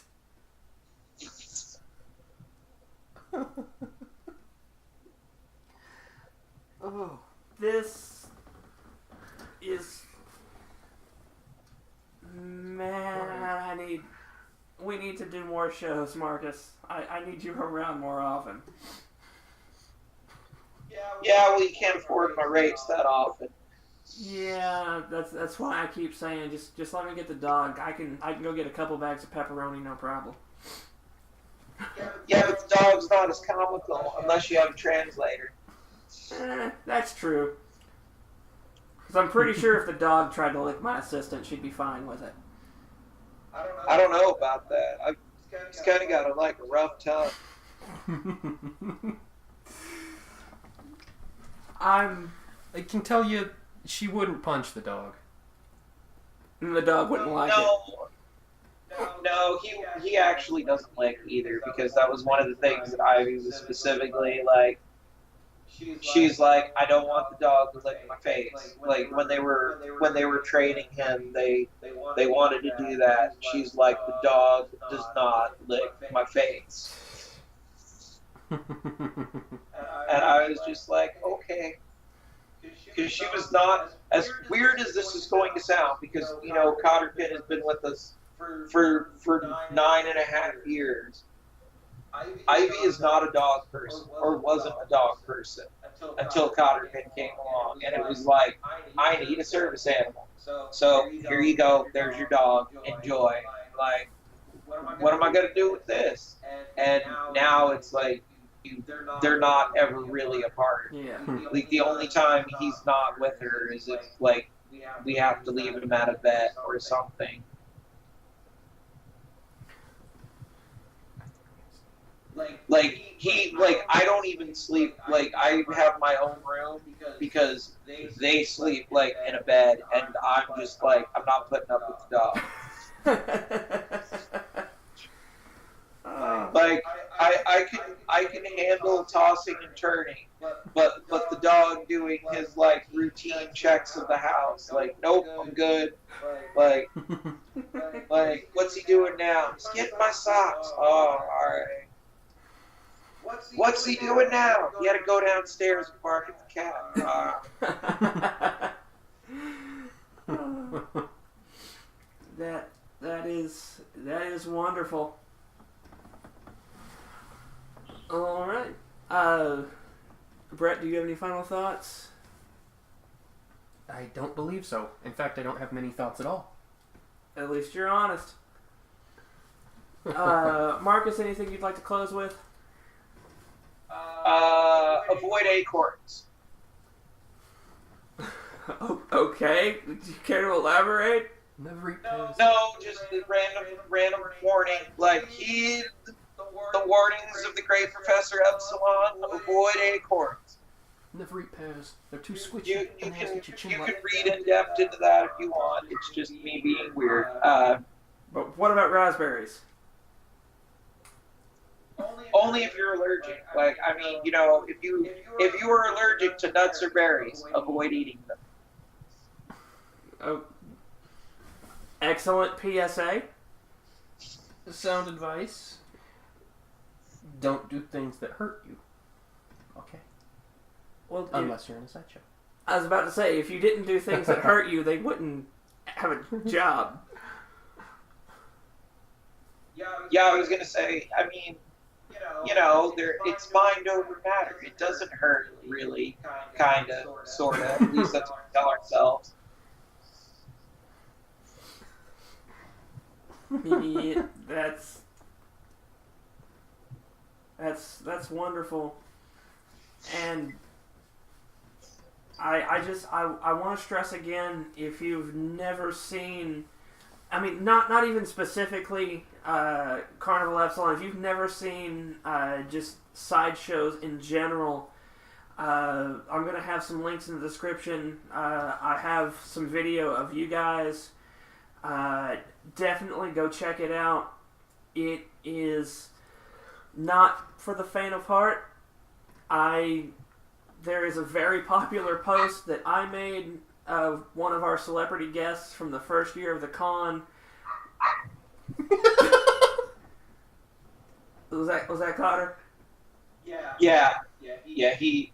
Oh, this is, man, we need to do more shows, Marcus. I need you around more often. Yeah, we can't afford my rates that often. Yeah, that's why I keep saying just let me get the dog. I can go get a couple bags of pepperoni, no problem. Yeah, but the dog's not as comical unless you have a translator. That's true. Because I'm pretty sure if the dog tried to lick my assistant, she'd be fine with it. I don't know about that. He's kind of got a rough tongue. I can tell you, she wouldn't punch the dog. And the dog wouldn't like it. No, he actually doesn't lick either, because that was one of the things that Ivy was specifically she's like, I don't want the dog to lick my face. Like when they were training him, they wanted to do that. She's like, the dog does not lick my face. And I was just like, okay. Because she was not, as weird as this is going to sound, because, you know, Cotterpin has been with us for 9.5 years. Ivy is not a dog person, or wasn't a dog person, until Cotterpin came along. And it was like, I need a service animal. So here you go, there's your dog, enjoy. Like, what am I going to do with this? And now it's like, they're not ever really apart. Yeah. Like, the only time he's not with her is if, like, we have to leave him at a vet or something. Like I don't even sleep. Like, I have my own room because they sleep like in a bed, and I'm just like, I'm not putting up with the dog. Like, I can handle tossing and turning, but the dog doing his like routine checks of the house, like, nope, I'm good. Like what's he doing now? He's getting my socks. Oh, all right. What's he doing now? He had to go downstairs and bark at the cat. That is wonderful. All right. Brett, do you have any final thoughts? I don't believe so. In fact, I don't have many thoughts at all. At least you're honest. Marcus, anything you'd like to close with? Avoid acorns. Okay. Do you care to elaborate? Never eat pears. No, just the random warning. Like, heed the warnings of the great Professor Epsilon. Avoid acorns. Never eat pears. They're too squishy. You and they can get your chin wet. read in depth into that if you want. It's just me being weird. But what about raspberries? Only if you're allergic. Like, I mean, you know, if you are allergic to nuts or berries, avoid eating them. Oh, excellent PSA. Sound advice. Don't do things that hurt you. Okay. Well, Unless you're in a sideshow. I was about to say, if you didn't do things that hurt you, they wouldn't have a job. Yeah, I was gonna say. I mean, you know, it's mind over matter. It doesn't hurt, really. Kinda, sorta. At least that's what we tell ourselves. Yeah, that's wonderful. And I want to stress again, if you've never seen, I mean, not even specifically Carnival Epsilon, if you've never seen just sideshows in general, I'm going to have some links in the description. I have some video of you guys. Definitely go check it out. It is not for the faint of heart. There is a very popular post that I made of one of our celebrity guests from the first year of the con. Was that Cotter? Yeah. He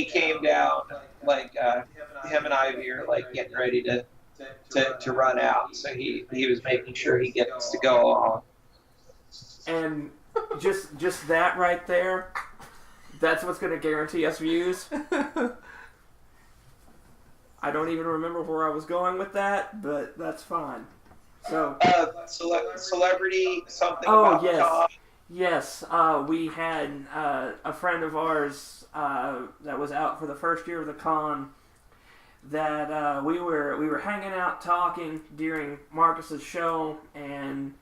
came down, like, him and Ivy are like getting ready to run out, so he was making sure he gets to go on. And just that right there, that's what's going to guarantee us views. I don't even remember where I was going with that, but that's fine. So celebrity something. Oh, about yes. Tom. Yes, we had a friend of ours that was out for the first year of the con. That we were hanging out talking during Marcus's show, and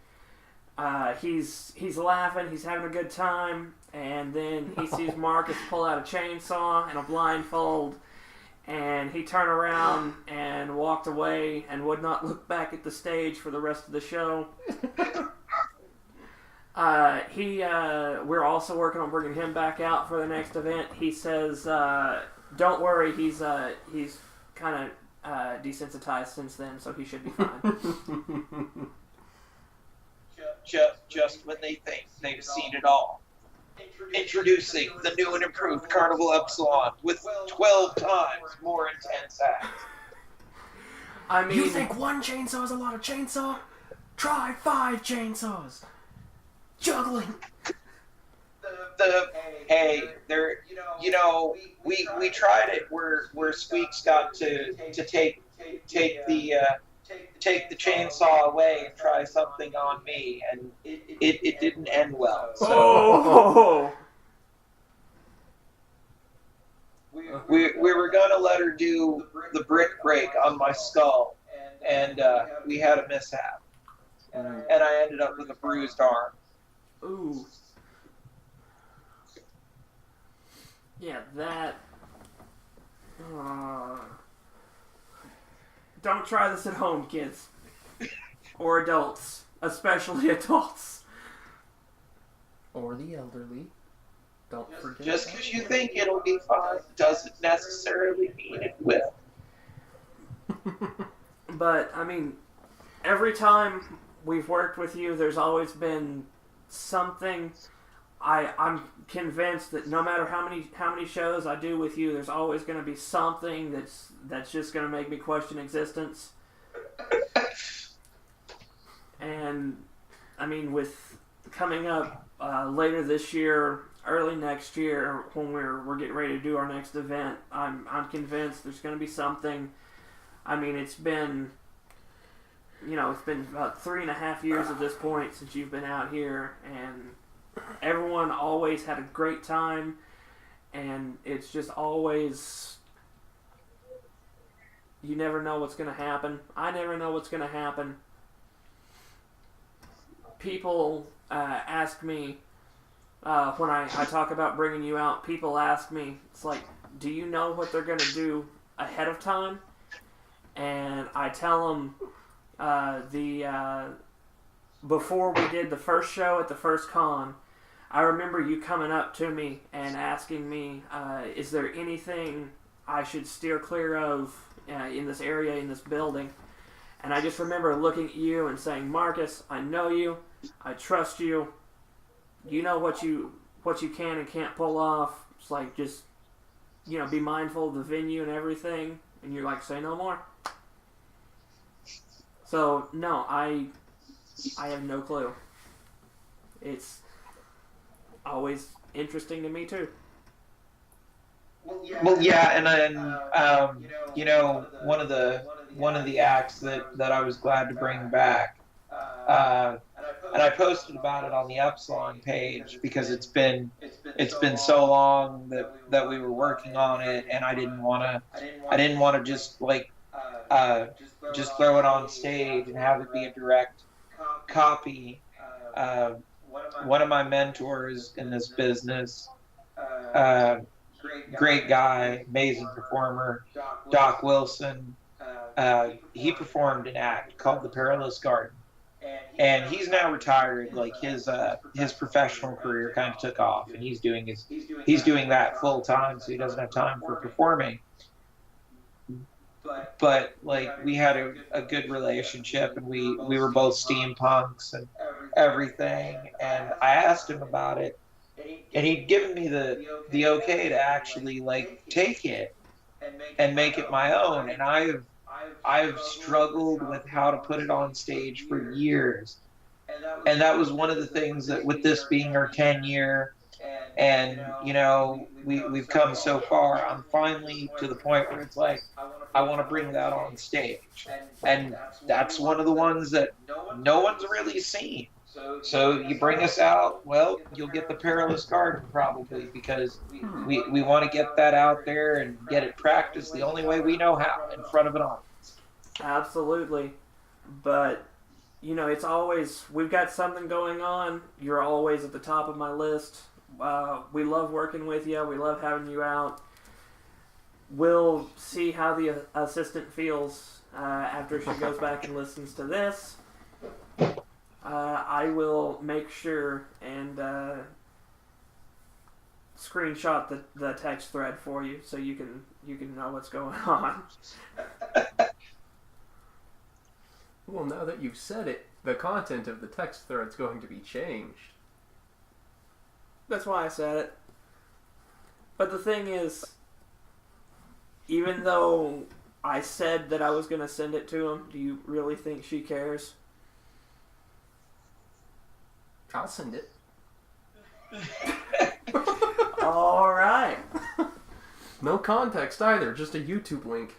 he's laughing, he's having a good time, and then he sees Marcus pull out a chainsaw and a blindfold, and he turned around and walked away and would not look back at the stage for the rest of the show. We're also working on bringing him back out for the next event. He says, don't worry, he's kind of desensitized since then, so he should be fine. Just when they think they've seen it all. Introducing the new and improved Carnival Epsilon with 12 times more intense acts. I mean, you think one chainsaw is a lot of chainsaw? Try 5 chainsaws. Juggling. Hey, there. We tried it where Squeaks got to take the chainsaw away and try something on me, and it didn't end well. So oh! we were gonna let her do the brick break on my skull, and we had a mishap, and I ended up with a bruised arm. Ooh. Yeah, that. Don't try this at home, kids. Or adults. Especially adults. Or the elderly. Don't forget. Just because you think it'll be fine doesn't necessarily mean it will. But, I mean, every time we've worked with you, there's always been something. I'm convinced that no matter how many shows I do with you, there's always going to be something that's just going to make me question existence. And I mean, with coming up later this year, early next year, when we're getting ready to do our next event, I'm convinced there's going to be something. I mean, it's been about 3.5 years at this point since you've been out here, and everyone always had a great time, and it's just always, you never know what's going to happen. I never know what's going to happen. People ask me, when I talk about bringing you out, people ask me, it's like, do you know what they're going to do ahead of time? And I tell them, before we did the first show at the first con, I remember you coming up to me and asking me, is there anything I should steer clear of in this area, in this building? And I just remember looking at you and saying, Marcus, I know you, I trust you, you know what you can and can't pull off. It's like, just, be mindful of the venue and everything. And you're like, say no more. So, no, I have no clue. It's always interesting to me too. Well, yeah, and then one of the acts that I was glad to bring back, and I posted about it on the Epsilon page because it's been so long that we were working on it, and I didn't want to just throw it on stage and have it be a direct copy. One of my mentors in this business, great guy, amazing performer, Doc Wilson, he performed an act called The Perilous Garden. And he's now retired. Like his professional career kind of took off, and he's doing that full time, so he doesn't have time for performing. But like, we had a good relationship, and we were both steampunks and everything. And I asked him about it, and he'd given me the okay to actually take it and make it my own. And I've struggled with how to put it on stage for years. And that was one of the things that, with this being our 10-year, and we've come so far, I'm finally to the point where it's like, I want to bring that on stage. And that's one of the ones that no one's really seen. So you bring us out, well, you'll get the Perilous Garden probably, because we want to get that out there and get it practiced the only way we know how, in front of an audience. Absolutely. But, it's always, we've got something going on. You're always at the top of my list. We love working with you. We love having you out. We'll see how the assistant feels after she goes back and listens to this. I will make sure and screenshot the text thread for you so you can know what's going on. Well, now that you've said it, the content of the text thread's going to be changed. That's why I said it. But the thing is, even though I said that I was going to send it to him, do you really think she cares? I'll send it. All right. No context either, just a YouTube link.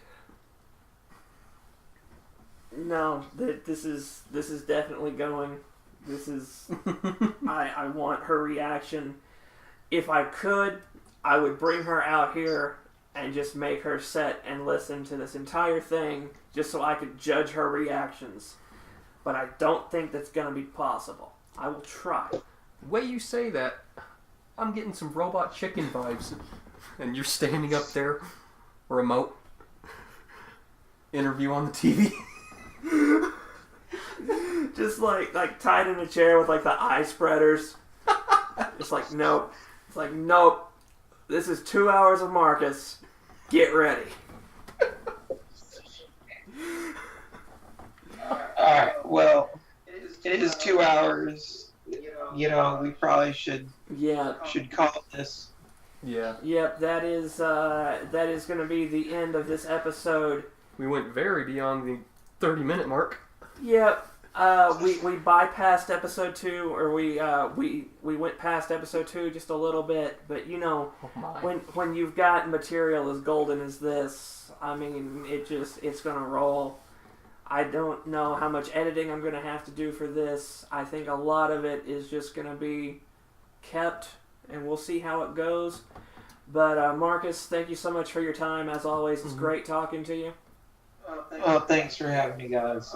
No, this is definitely going. This is. I want her reaction. If I could, I would bring her out here and just make her sit and listen to this entire thing, just so I could judge her reactions. But I don't think that's going to be possible. I will try. The way you say that, I'm getting some Robot Chicken vibes. And you're standing up there, remote, interview on the TV. Just like tied in a chair with like the eye spreaders. It's like, nope. It's like, nope. This is 2 hours of Marcus. Get ready. Alright, well, it is 2 hours. You know, we probably should call this. Yeah. Yep, that is going to be the end of this episode. We went very beyond the 30-minute mark. Yep. We bypassed episode 2, or we went past episode 2 just a little bit, but you know, when you've got material as golden as this, I mean, it's gonna roll. I don't know how much editing I'm gonna have to do for this. I think a lot of it is just gonna be kept, and we'll see how it goes. But Marcus, thank you so much for your time. As always, it's great talking to you. Well, thanks for having me, guys.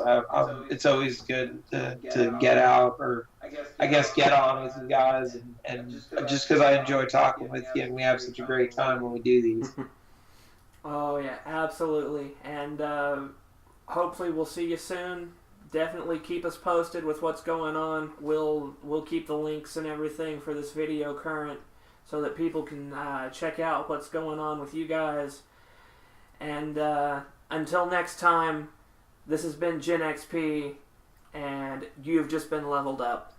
It's always good to get out, or I guess get on with you guys, and just because I enjoy talking with you, and we have such a great time when we do these. Oh yeah, absolutely, and hopefully we'll see you soon. Definitely keep us posted with what's going on. We'll keep the links and everything for this video current, so that people can check out what's going on with you guys. And until next time, this has been Gen XP, and you've just been leveled up.